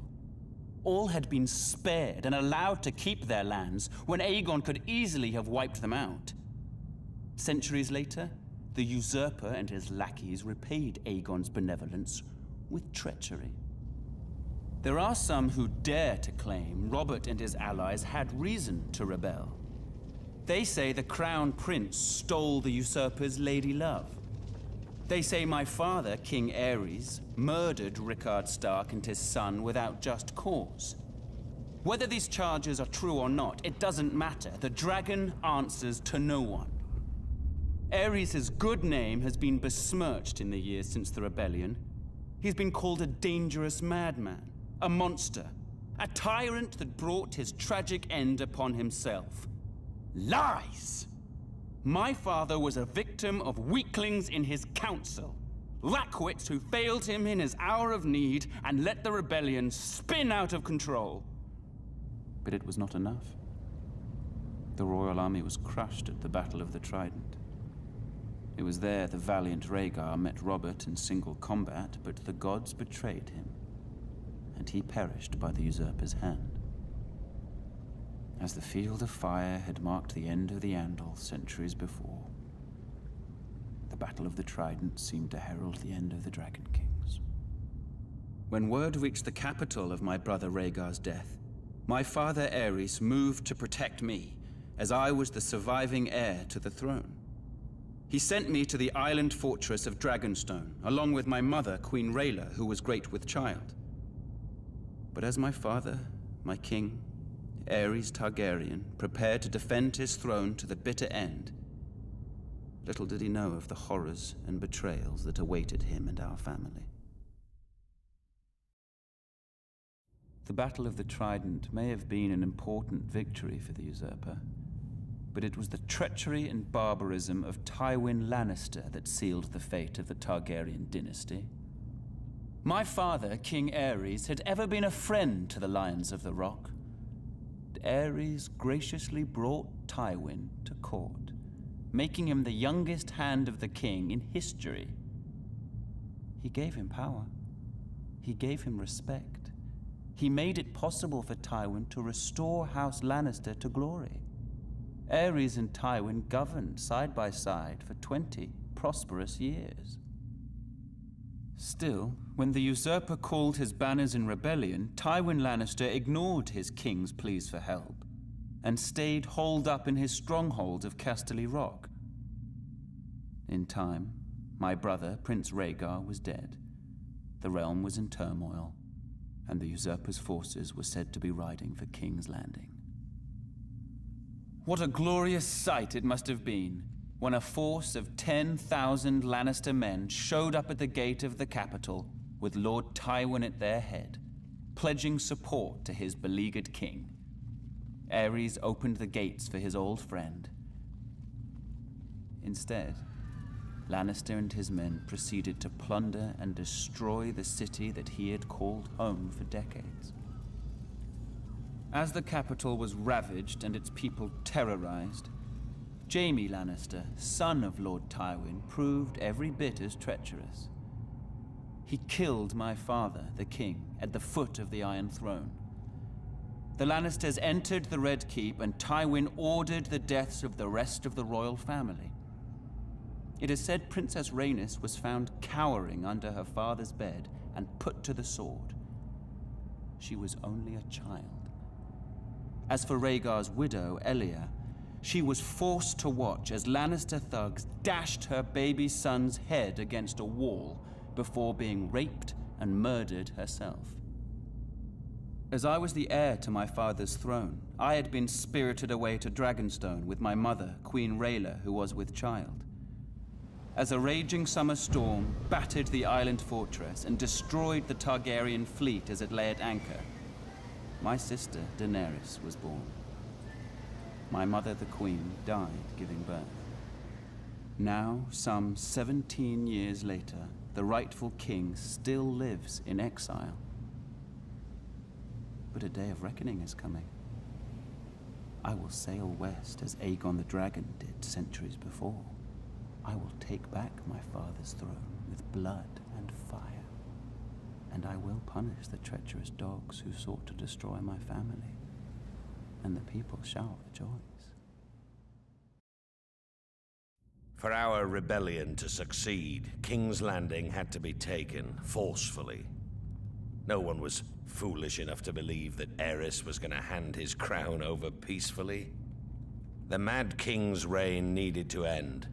[SPEAKER 7] All had been spared and allowed to keep their lands when Aegon could easily have wiped them out. Centuries later, the usurper and his lackeys repaid Aegon's benevolence with treachery. There are some who dare to claim Robert and his allies had reason to rebel. They say the Crown Prince stole the usurper's lady love. They say my father, King Aerys, murdered Rickard Stark and his son without just cause. Whether these charges are true or not, it doesn't matter. The dragon answers to no one. Aerys' good name has been besmirched in the years since the rebellion. He's been called a dangerous madman, a monster, a tyrant that brought his tragic end upon himself. Lies! My father was a victim of weaklings in his council, lackwits who failed him in his hour of need and let the rebellion spin out of control. But it was not enough. The royal army was crushed at the Battle of the Trident. It was there the valiant Rhaegar met Robert in single combat, but the gods betrayed him, and he perished by the usurper's hand. As the Field of Fire had marked the end of the Andals centuries before, the Battle of the Trident seemed to herald the end of the Dragon Kings. When word reached the capital of my brother Rhaegar's death, my father Aerys moved to protect me, as I was the surviving heir to the throne. He sent me to the island fortress of Dragonstone, along with my mother, Queen Rhaela, who was great with child. But as my father, my king, Aerys Targaryen, prepared to defend his throne to the bitter end, little did he know of the horrors and betrayals that awaited him and our family. The Battle of the Trident may have been an important victory for the usurper, but it was the treachery and barbarism of Tywin Lannister that sealed the fate of the Targaryen dynasty. My father, King Aerys, had ever been a friend to the Lions of the Rock. Aerys graciously brought Tywin to court, making him the youngest hand of the king in history. He gave him power. He gave him respect. He made it possible for Tywin to restore House Lannister to glory. Aerys and Tywin governed side by side for 20 prosperous years. Still, when the usurper called his banners in rebellion, Tywin Lannister ignored his king's pleas for help and stayed holed up in his stronghold of Casterly Rock. In time, my brother, Prince Rhaegar, was dead. The realm was in turmoil, and the usurper's forces were said to be riding for King's Landing. What a glorious sight it must have been when a force of 10,000 Lannister men showed up at the gate of the capital with Lord Tywin at their head, pledging support to his beleaguered king. Aerys opened the gates for his old friend. Instead, Lannister and his men proceeded to plunder and destroy the city that he had called home for decades. As the capital was ravaged and its people terrorized, Jaime Lannister, son of Lord Tywin, proved every bit as treacherous. He killed my father, the king, at the foot of the Iron Throne. The Lannisters entered the Red Keep, and Tywin ordered the deaths of the rest of the royal family. It is said Princess Rhaenys was found cowering under her father's bed and put to the sword. She was only a child. As for Rhaegar's widow, Elia, she was forced to watch as Lannister thugs dashed her baby son's head against a wall before being raped and murdered herself. As I was the heir to my father's throne, I had been spirited away to Dragonstone with my mother, Queen Rhaela, who was with child. As a raging summer storm battered the island fortress and destroyed the Targaryen fleet as it lay at anchor, my sister, Daenerys, was born. My mother, the Queen, died giving birth. Now, some 17 years later, the rightful king still lives in exile. But a day of reckoning is coming. I will sail west as Aegon the Dragon did centuries before. I will take back my father's throne with blood and fire. And I will punish the treacherous dogs who sought to destroy my family. And the people shall rejoice.
[SPEAKER 9] For our rebellion to succeed, King's Landing had to be taken forcefully. No one was foolish enough to believe that Aerys was going to hand his crown over peacefully. The Mad King's reign needed to end.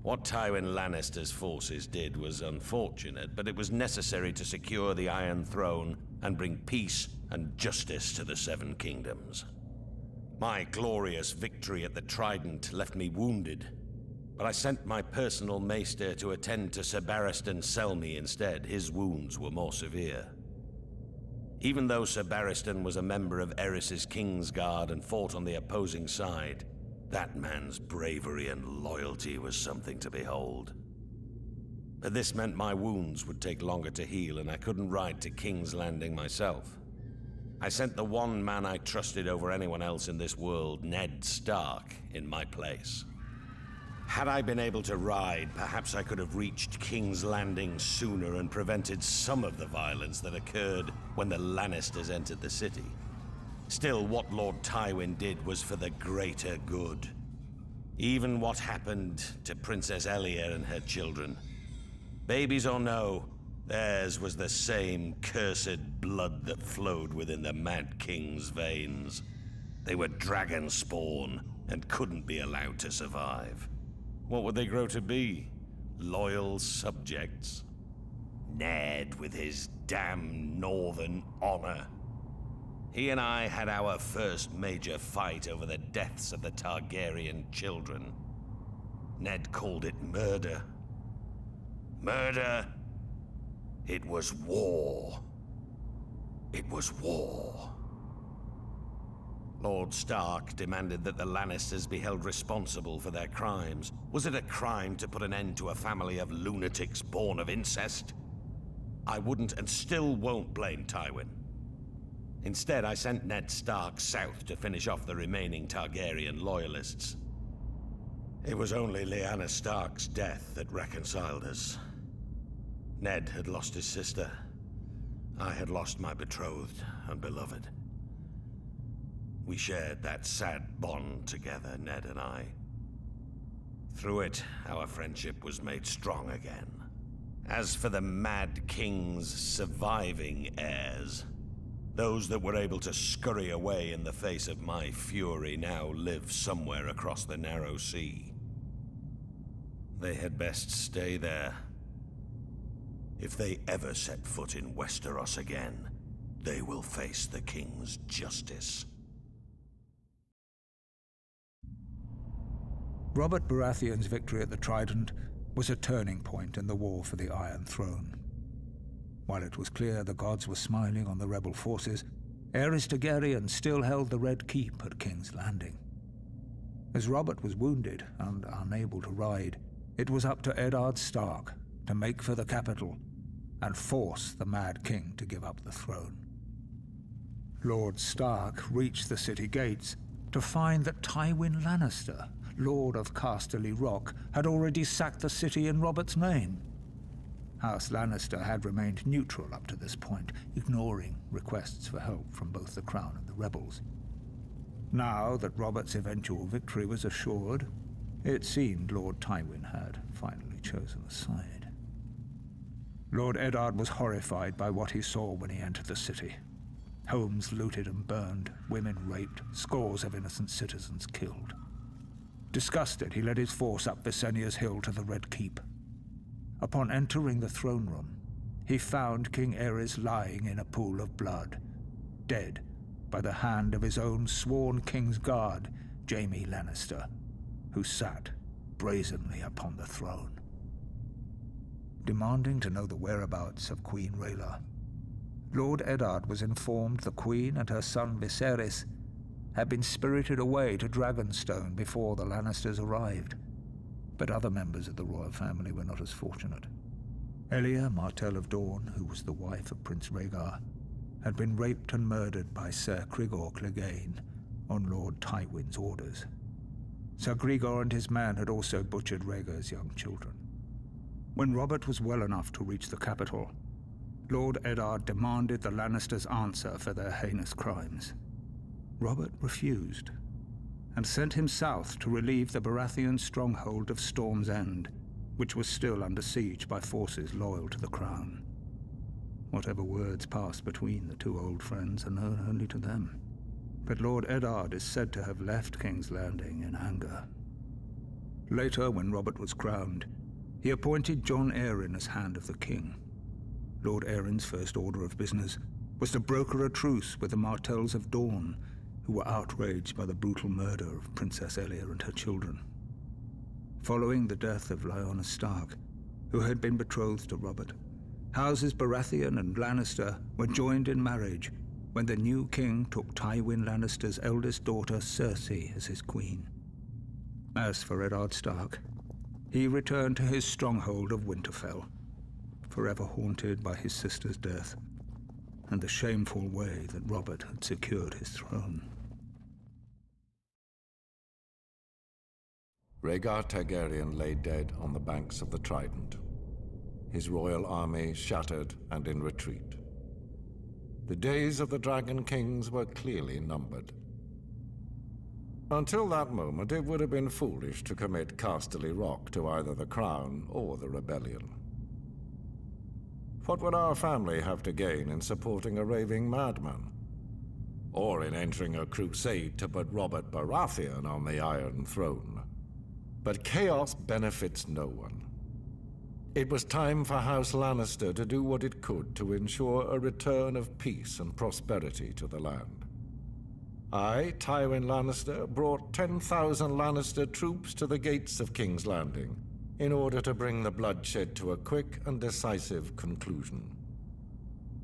[SPEAKER 9] What Tywin Lannister's forces did was unfortunate, but it was necessary to secure the Iron Throne and bring peace and justice to the Seven Kingdoms. My glorious victory at the Trident left me wounded, but I sent my personal maester to attend to Sir Barristan Selmy instead. His wounds were more severe. Even though Sir Barristan was a member of Aerys' Kingsguard and fought on the opposing side, that man's bravery and loyalty was something to behold. But this meant my wounds would take longer to heal, and I couldn't ride to King's Landing myself. I sent the one man I trusted over anyone else in this world, Ned Stark, in my place. Had I been able to ride, perhaps I could have reached King's Landing sooner and prevented some of the violence that occurred when the Lannisters entered the city. Still, what Lord Tywin did was for the greater good. Even what happened to Princess Elia and her children. Babies or no, theirs was the same cursed blood that flowed within the Mad King's veins. They were dragon spawn and couldn't be allowed to survive. What would they grow to be? Loyal subjects? Ned with his damn northern honor. He and I had our first major fight over the deaths of the Targaryen children. Ned called it murder. Murder? It was war. It was war. Lord Stark demanded that the Lannisters be held responsible for their crimes. Was it a crime to put an end to a family of lunatics born of incest? I wouldn't and still won't blame Tywin. Instead, I sent Ned Stark south to finish off the remaining Targaryen loyalists. It was only Lyanna Stark's death that reconciled us. Ned had lost his sister. I had lost my betrothed and beloved. We shared that sad bond together, Ned and I. Through it, our friendship was made strong again. As for the Mad King's surviving heirs, those that were able to scurry away in the face of my fury now live somewhere across the narrow sea. They had best stay there. If they ever set foot in Westeros again, they will face the King's justice.
[SPEAKER 4] Robert Baratheon's victory at the Trident was a turning point in the war for the Iron Throne. While it was clear the gods were smiling on the rebel forces, Aerys Targaryen still held the Red Keep at King's Landing. As Robert was wounded and unable to ride, it was up to Eddard Stark to make for the capital and force the Mad King to give up the throne. Lord Stark reached the city gates to find that Tywin Lannister, Lord of Casterly Rock, had already sacked the city in Robert's name. House Lannister had remained neutral up to this point, ignoring requests for help from both the Crown and the rebels. Now that Robert's eventual victory was assured, it seemed Lord Tywin had finally chosen a side. Lord Eddard was horrified by what he saw when he entered the city. Homes looted and burned, women raped, scores of innocent citizens killed. Disgusted, he led his force up Visenia's Hill to the Red Keep. Upon entering the throne room, he found King Aerys lying in a pool of blood, dead by the hand of his own sworn King's Guard, Jaime Lannister, who sat brazenly upon the throne. Demanding to know the whereabouts of Queen Rhaela, Lord Eddard was informed the Queen and her son Viserys had been spirited away to Dragonstone before the Lannisters arrived, but other members of the royal family were not as fortunate. Elia, Martell of Dorne, who was the wife of Prince Rhaegar, had been raped and murdered by Ser Cregor Clegane on Lord Tywin's orders. Ser Cregor and his men had also butchered Rhaegar's young children. When Robert was well enough to reach the capital, Lord Eddard demanded the Lannisters answer for their heinous crimes. Robert refused, and sent him south to relieve the Baratheon stronghold of Storm's End, which was still under siege by forces loyal to the Crown. Whatever words passed between the two old friends are known only to them, but Lord Eddard is said to have left King's Landing in anger. Later, when Robert was crowned, he appointed Jon Arryn as Hand of the King. Lord Arryn's first order of business was to broker a truce with the Martells of Dorne, who were outraged by the brutal murder of Princess Elia and her children. Following the death of Lyanna Stark, who had been betrothed to Robert, Houses Baratheon and Lannister were joined in marriage when the new king took Tywin Lannister's eldest daughter Cersei as his queen. As for Eddard Stark, he returned to his stronghold of Winterfell, forever haunted by his sister's death and the shameful way that Robert had secured his throne.
[SPEAKER 5] Rhaegar Targaryen lay dead on the banks of the Trident, his royal army shattered and in retreat. The days of the Dragon Kings were clearly numbered. Until that moment, it would have been foolish to commit Casterly Rock to either the Crown or the Rebellion. What would our family have to gain in supporting a raving madman? Or in entering a crusade to put Robert Baratheon on the Iron Throne? But chaos benefits no one. It was time for House Lannister to do what it could to ensure a return of peace and prosperity to the land. I, Tywin Lannister, brought 10,000 Lannister troops to the gates of King's Landing in order to bring the bloodshed to a quick and decisive conclusion.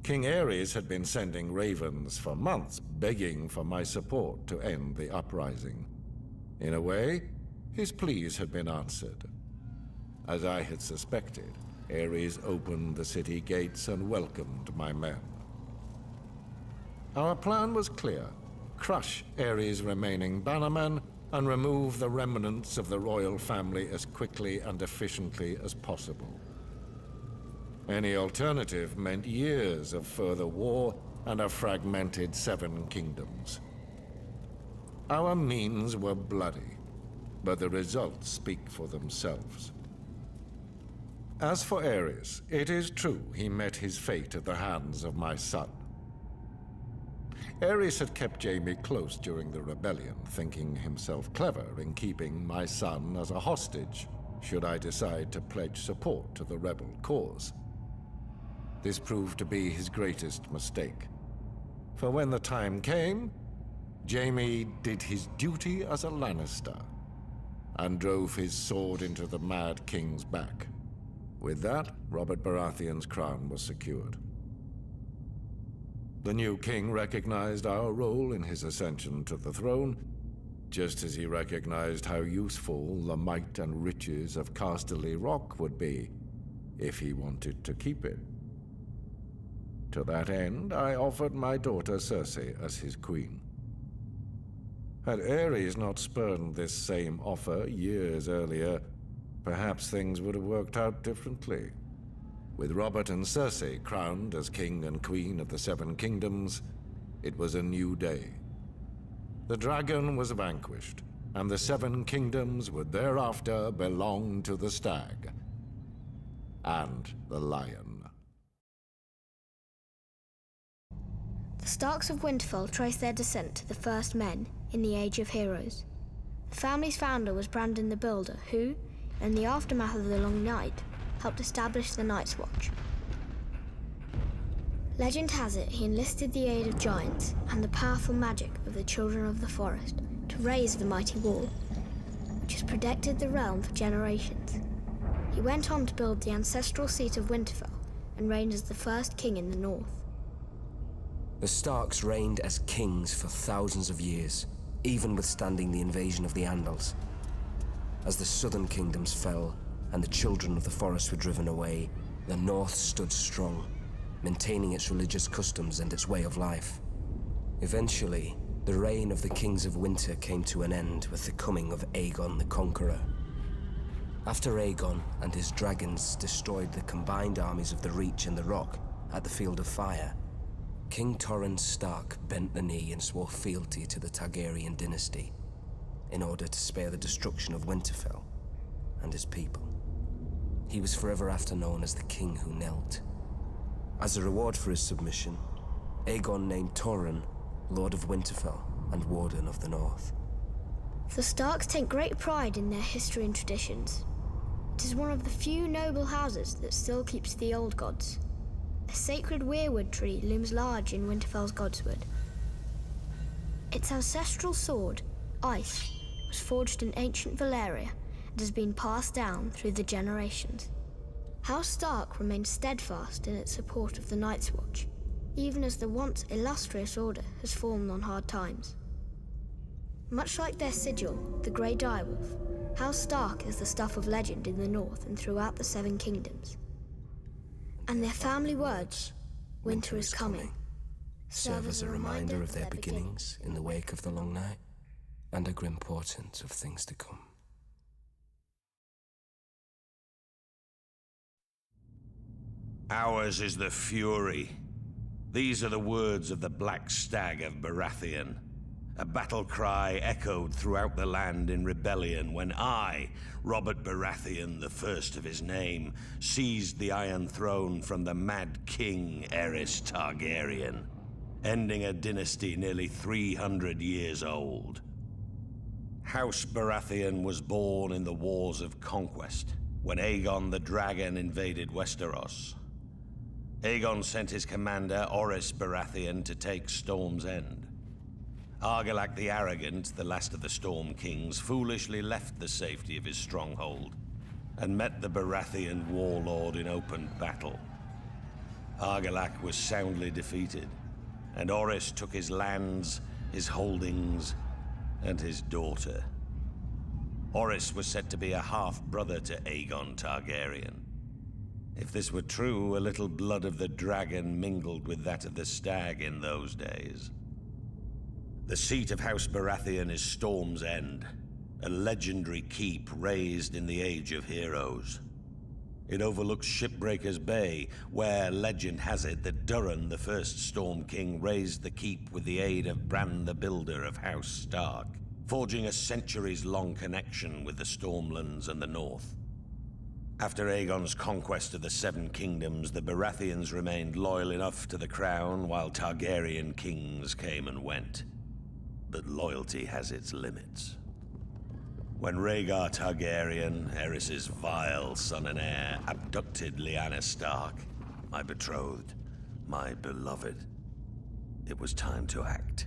[SPEAKER 5] King Aerys had been sending ravens for months, begging for my support to end the uprising. In a way, his pleas had been answered. As I had suspected, Aerys opened the city gates and welcomed my men. Our plan was clear: crush Aerys' remaining bannermen and remove the remnants of the royal family as quickly and efficiently as possible. Any alternative meant years of further war and a fragmented 7 kingdoms. Our means were bloody, but the results speak for themselves. As for Aerys, it is true he met his fate at the hands of my son. Aerys had kept Jaime close during the rebellion, thinking himself clever in keeping my son as a hostage, should I decide to pledge support to the rebel cause. This proved to be his greatest mistake. For when the time came, Jaime did his duty as a Lannister, and drove his sword into the Mad King's back. With that, Robert Baratheon's crown was secured. The new king recognized our role in his ascension to the throne, just as he recognized how useful the might and riches of Casterly Rock would be if he wanted to keep it. To that end, I offered my daughter Cersei as his queen. Had Aerys not spurned this same offer years earlier, perhaps things would have worked out differently. With Robert and Cersei crowned as king and queen of the Seven Kingdoms, it was a new day. The dragon was vanquished, and the Seven Kingdoms would thereafter belong to the stag and the lion.
[SPEAKER 1] The Starks of Winterfell trace their descent to the first men in the Age of Heroes. The family's founder was Brandon the Builder, who, in the aftermath of the Long Night, helped establish the Night's Watch. Legend has it he enlisted the aid of giants and the powerful magic of the Children of the Forest to raise the mighty wall, which has protected the realm for generations. He went on to build the ancestral seat of Winterfell and reigned as the first king in the north.
[SPEAKER 8] The Starks reigned as kings for thousands of years, even withstanding the invasion of the Andals. As the southern kingdoms fell and the Children of the Forest were driven away, the north stood strong, maintaining its religious customs and its way of life. Eventually, the reign of the Kings of Winter came to an end with the coming of Aegon the Conqueror. After Aegon and his dragons destroyed the combined armies of the Reach and the Rock at the Field of Fire, King Torrhen Stark bent the knee and swore fealty to the Targaryen dynasty in order to spare the destruction of Winterfell and his people. He was forever after known as the King Who Knelt. As a reward for his submission, Aegon named Torrhen Lord of Winterfell and Warden of the North.
[SPEAKER 1] The Starks take great pride in their history and traditions. It is one of the few noble houses that still keeps the old gods. A sacred weirwood tree looms large in Winterfell's Godswood. Its ancestral sword, Ice, was forged in ancient Valyria and has been passed down through the generations. House Stark remains steadfast in its support of the Night's Watch, even as the once illustrious order has fallen on hard times. Much like their sigil, the Grey Direwolf, House Stark is the stuff of legend in the north and throughout the Seven Kingdoms. And their family words, "Winter is coming,"
[SPEAKER 8] serve as a reminder of their beginnings in the wake of the Long Night and a grim portent of things to come.
[SPEAKER 9] Ours is the fury. These are the words of the Black Stag of Baratheon. A battle cry echoed throughout the land in rebellion when I, Robert Baratheon, the first of his name, seized the Iron Throne from the Mad King Aerys Targaryen, ending a dynasty nearly 300 years old. House Baratheon was born in the Wars of Conquest, when Aegon the Dragon invaded Westeros. Aegon sent his commander, Orys Baratheon, to take Storm's End. Argilac the Arrogant, the last of the Storm Kings, foolishly left the safety of his stronghold and met the Baratheon warlord in open battle. Argilac was soundly defeated, and Orys took his lands, his holdings, and his daughter. Orys was said to be a half-brother to Aegon Targaryen. If this were true, a little blood of the dragon mingled with that of the stag in those days. The seat of House Baratheon is Storm's End, a legendary keep raised in the Age of Heroes. It overlooks Shipbreaker's Bay, where legend has it that Durin, the first Storm King, raised the keep with the aid of Bran the Builder of House Stark, forging a centuries-long connection with the Stormlands and the North. After Aegon's conquest of the Seven Kingdoms, the Baratheons remained loyal enough to the crown while Targaryen kings came and went. But loyalty has its limits. When Rhaegar Targaryen, Aerys' vile son and heir, abducted Lyanna Stark, my betrothed, my beloved, it was time to act.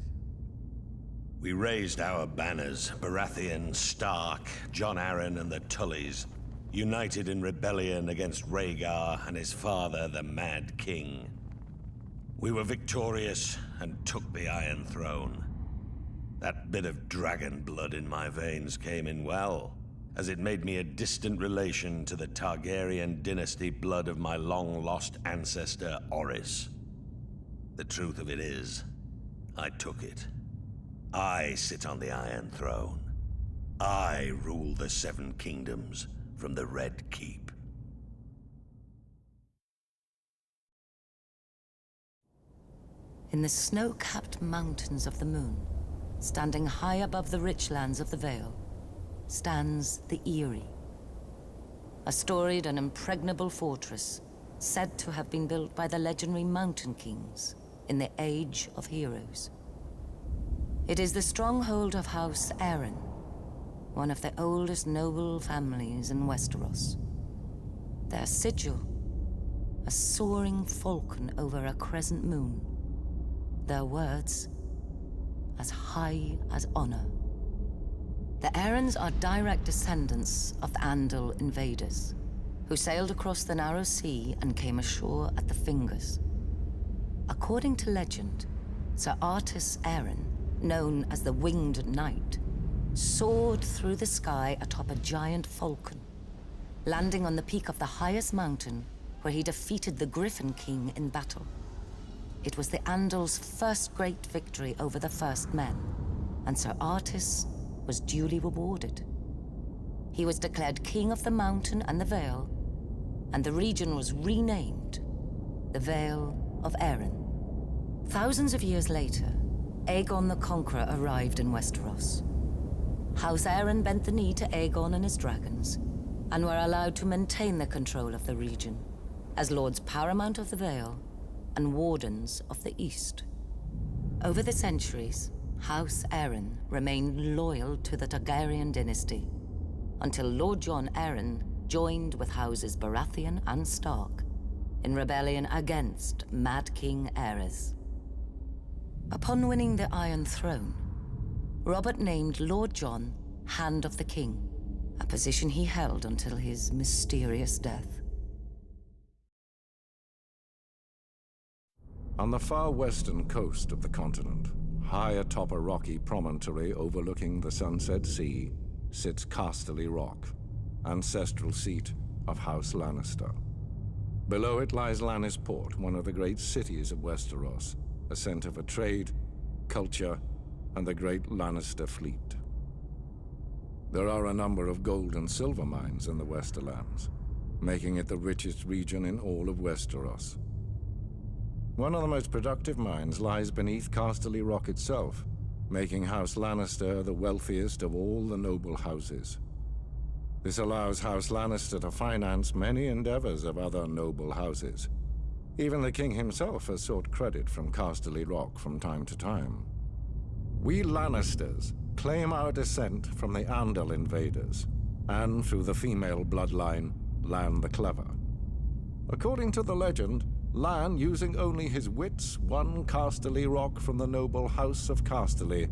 [SPEAKER 9] We raised our banners, Baratheon, Stark, Jon Arryn, and the Tullys, united in rebellion against Rhaegar and his father, the Mad King. We were victorious and took the Iron Throne. That bit of dragon blood in my veins came in well, as it made me a distant relation to the Targaryen dynasty blood of my long-lost ancestor, Aerys. The truth of it is, I took it. I sit on the Iron Throne. I rule the Seven Kingdoms from the Red Keep.
[SPEAKER 2] In the snow-capped mountains of the moon, standing high above the rich lands of the Vale, stands the Eyrie. A storied and impregnable fortress said to have been built by the legendary Mountain Kings in the Age of Heroes. It is the stronghold of House Arryn, one of the oldest noble families in Westeros. Their sigil, a soaring falcon over a crescent moon. Their words, as high as honor. The Arryns are direct descendants of the Andal invaders, who sailed across the narrow sea and came ashore at the Fingers. According to legend, Sir Artus Arryn, known as the Winged Knight, soared through the sky atop a giant falcon, landing on the peak of the highest mountain where he defeated the Griffin King in battle. It was the Andals' first great victory over the First Men, and Sir Artus was duly rewarded. He was declared King of the Mountain and the Vale, and the region was renamed the Vale of Arryn. Thousands of years later, Aegon the Conqueror arrived in Westeros. House Arryn bent the knee to Aegon and his dragons, and were allowed to maintain the control of the region, as Lords Paramount of the Vale and Wardens of the East. Over the centuries, House Arryn remained loyal to the Targaryen dynasty, until Lord Jon Arryn joined with Houses Baratheon and Stark in rebellion against Mad King Aerys. Upon winning the Iron Throne, Robert named Lord Jon Hand of the King, a position he held until his mysterious death.
[SPEAKER 5] On the far western coast of the continent, high atop a rocky promontory overlooking the Sunset Sea, sits Casterly Rock, ancestral seat of House Lannister. Below it lies Lannisport, one of the great cities of Westeros, a center for trade, culture, and the great Lannister fleet. There are a number of gold and silver mines in the Westerlands, making it the richest region in all of Westeros. One of the most productive mines lies beneath Casterly Rock itself, making House Lannister the wealthiest of all the noble houses. This allows House Lannister to finance many endeavors of other noble houses. Even the king himself has sought credit from Casterly Rock from time to time. We Lannisters claim our descent from the Andal invaders, and through the female bloodline, Lann the Clever. According to the legend, Lann, using only his wits, won Casterly Rock from the noble House of Casterly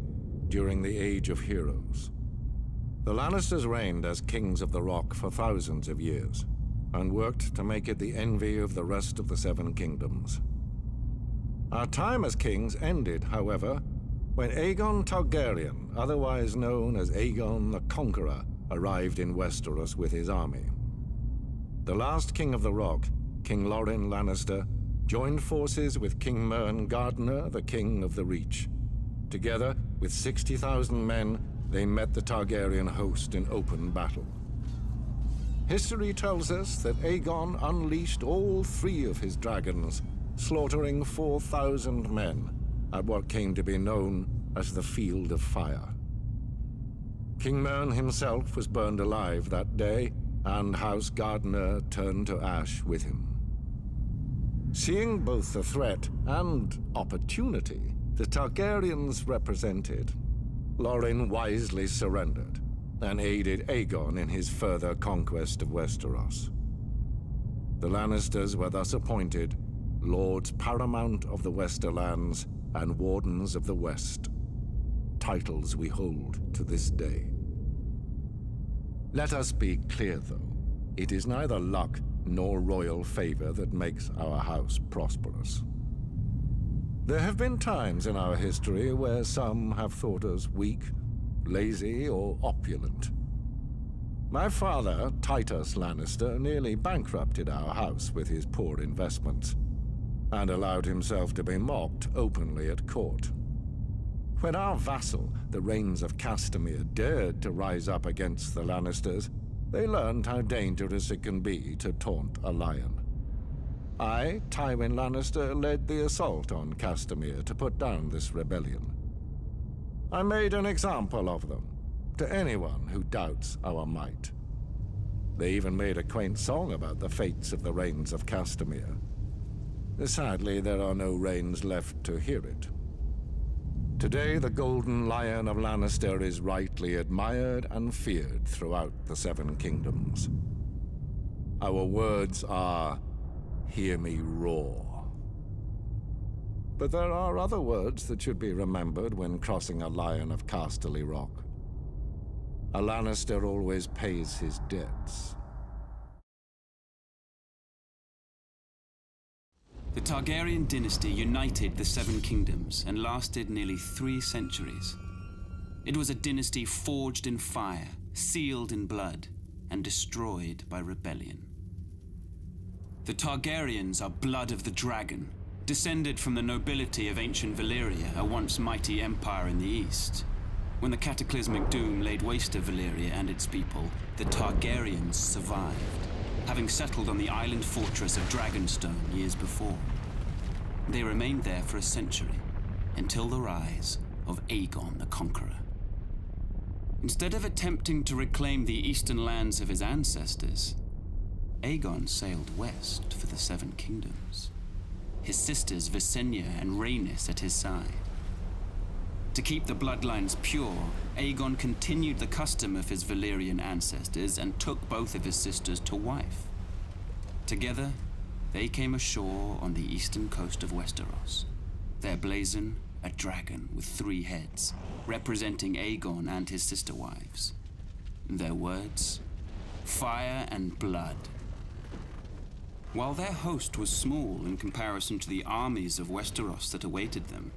[SPEAKER 5] during the Age of Heroes. The Lannisters reigned as kings of the Rock for thousands of years, and worked to make it the envy of the rest of the Seven Kingdoms. Our time as kings ended, however, when Aegon Targaryen, otherwise known as Aegon the Conqueror, arrived in Westeros with his army. The last king of the Rock, King Loren Lannister, joined forces with King Mern Gardener, the king of the Reach. Together, with 60,000 men, they met the Targaryen host in open battle. History tells us that Aegon unleashed all 3 of his dragons, slaughtering 4,000 men at what came to be known as the Field of Fire. King Mern himself was burned alive that day, and House Gardener turned to ash with him. Seeing both the threat and opportunity the Targaryens represented, Loren wisely surrendered and aided Aegon in his further conquest of Westeros. The Lannisters were thus appointed Lords Paramount of the Westerlands and Wardens of the West, titles we hold to this day. Let us be clear, though. It is neither luck nor royal favor that makes our house prosperous. There have been times in our history where some have thought us weak, lazy, or opulent. My father, Titus Lannister, nearly bankrupted our house with his poor investments, and allowed himself to be mocked openly at court. When our vassal, the Rains of Castamere, dared to rise up against the Lannisters, they learned how dangerous it can be to taunt a lion. I, Tywin Lannister, led the assault on Castamere to put down this rebellion. I made an example of them, to anyone who doubts our might. They even made a quaint song about the fates of the Rains of Castamere. Sadly, there are no Rains left to hear it. Today, the Golden Lion of Lannister is rightly admired and feared throughout the Seven Kingdoms. Our words are, "Hear me roar." But there are other words that should be remembered when crossing a Lion of Casterly Rock. A Lannister always pays his debts.
[SPEAKER 6] The Targaryen dynasty united the Seven Kingdoms and lasted nearly 3 centuries. It was a dynasty forged in fire, sealed in blood, and destroyed by rebellion. The Targaryens are blood of the dragon, descended from the nobility of ancient Valyria, a once mighty empire in the east. When the cataclysmic doom laid waste to Valyria and its people, the Targaryens survived, having settled on the island fortress of Dragonstone years before. They remained there for a century, until the rise of Aegon the Conqueror. Instead of attempting to reclaim the eastern lands of his ancestors, Aegon sailed west for the Seven Kingdoms, his sisters Visenya and Rhaenys at his side. To keep the bloodlines pure, Aegon continued the custom of his Valyrian ancestors and took both of his sisters to wife. Together, they came ashore on the eastern coast of Westeros, their blazon a dragon with 3 heads, representing Aegon and his sister wives. Their words, fire and blood. While their host was small in comparison to the armies of Westeros that awaited them,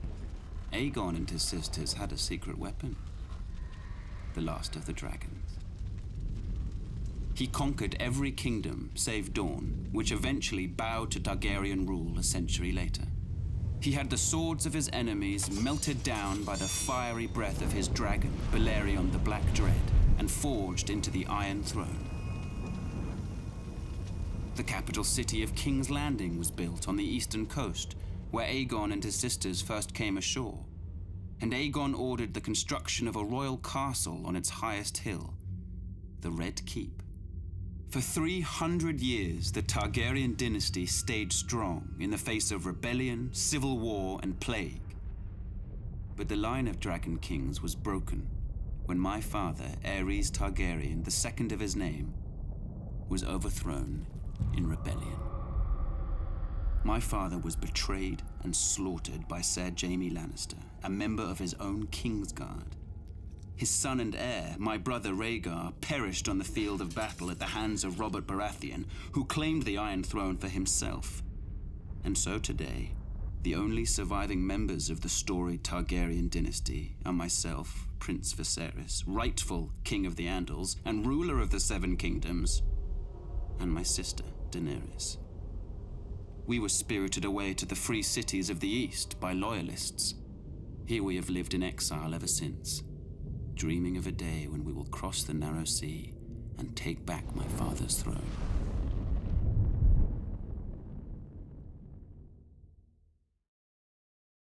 [SPEAKER 6] Aegon and his sisters had a secret weapon, the last of the dragons. He conquered every kingdom save Dorne, which eventually bowed to Targaryen rule a century later. He had the swords of his enemies melted down by the fiery breath of his dragon, Balerion the Black Dread, and forged into the Iron Throne. The capital city of King's Landing was built on the eastern coast, where Aegon and his sisters first came ashore, and Aegon ordered the construction of a royal castle on its highest hill, the Red Keep. For 300 years, the Targaryen dynasty stayed strong in the face of rebellion, civil war, and plague. But the line of dragon kings was broken when my father, Aerys Targaryen, the second of his name, was overthrown in rebellion. My father was betrayed and slaughtered by Ser Jaime Lannister, a member of his own Kingsguard. His son and heir, my brother Rhaegar, perished on the field of battle at the hands of Robert Baratheon, who claimed the Iron Throne for himself. And so today, the only surviving members of the storied Targaryen dynasty are myself, Prince Viserys, rightful King of the Andals and ruler of the Seven Kingdoms, and my sister, Daenerys. We were spirited away to the free cities of the East by loyalists. Here we have lived in exile ever since, dreaming of a day when we will cross the narrow sea and take back my father's throne.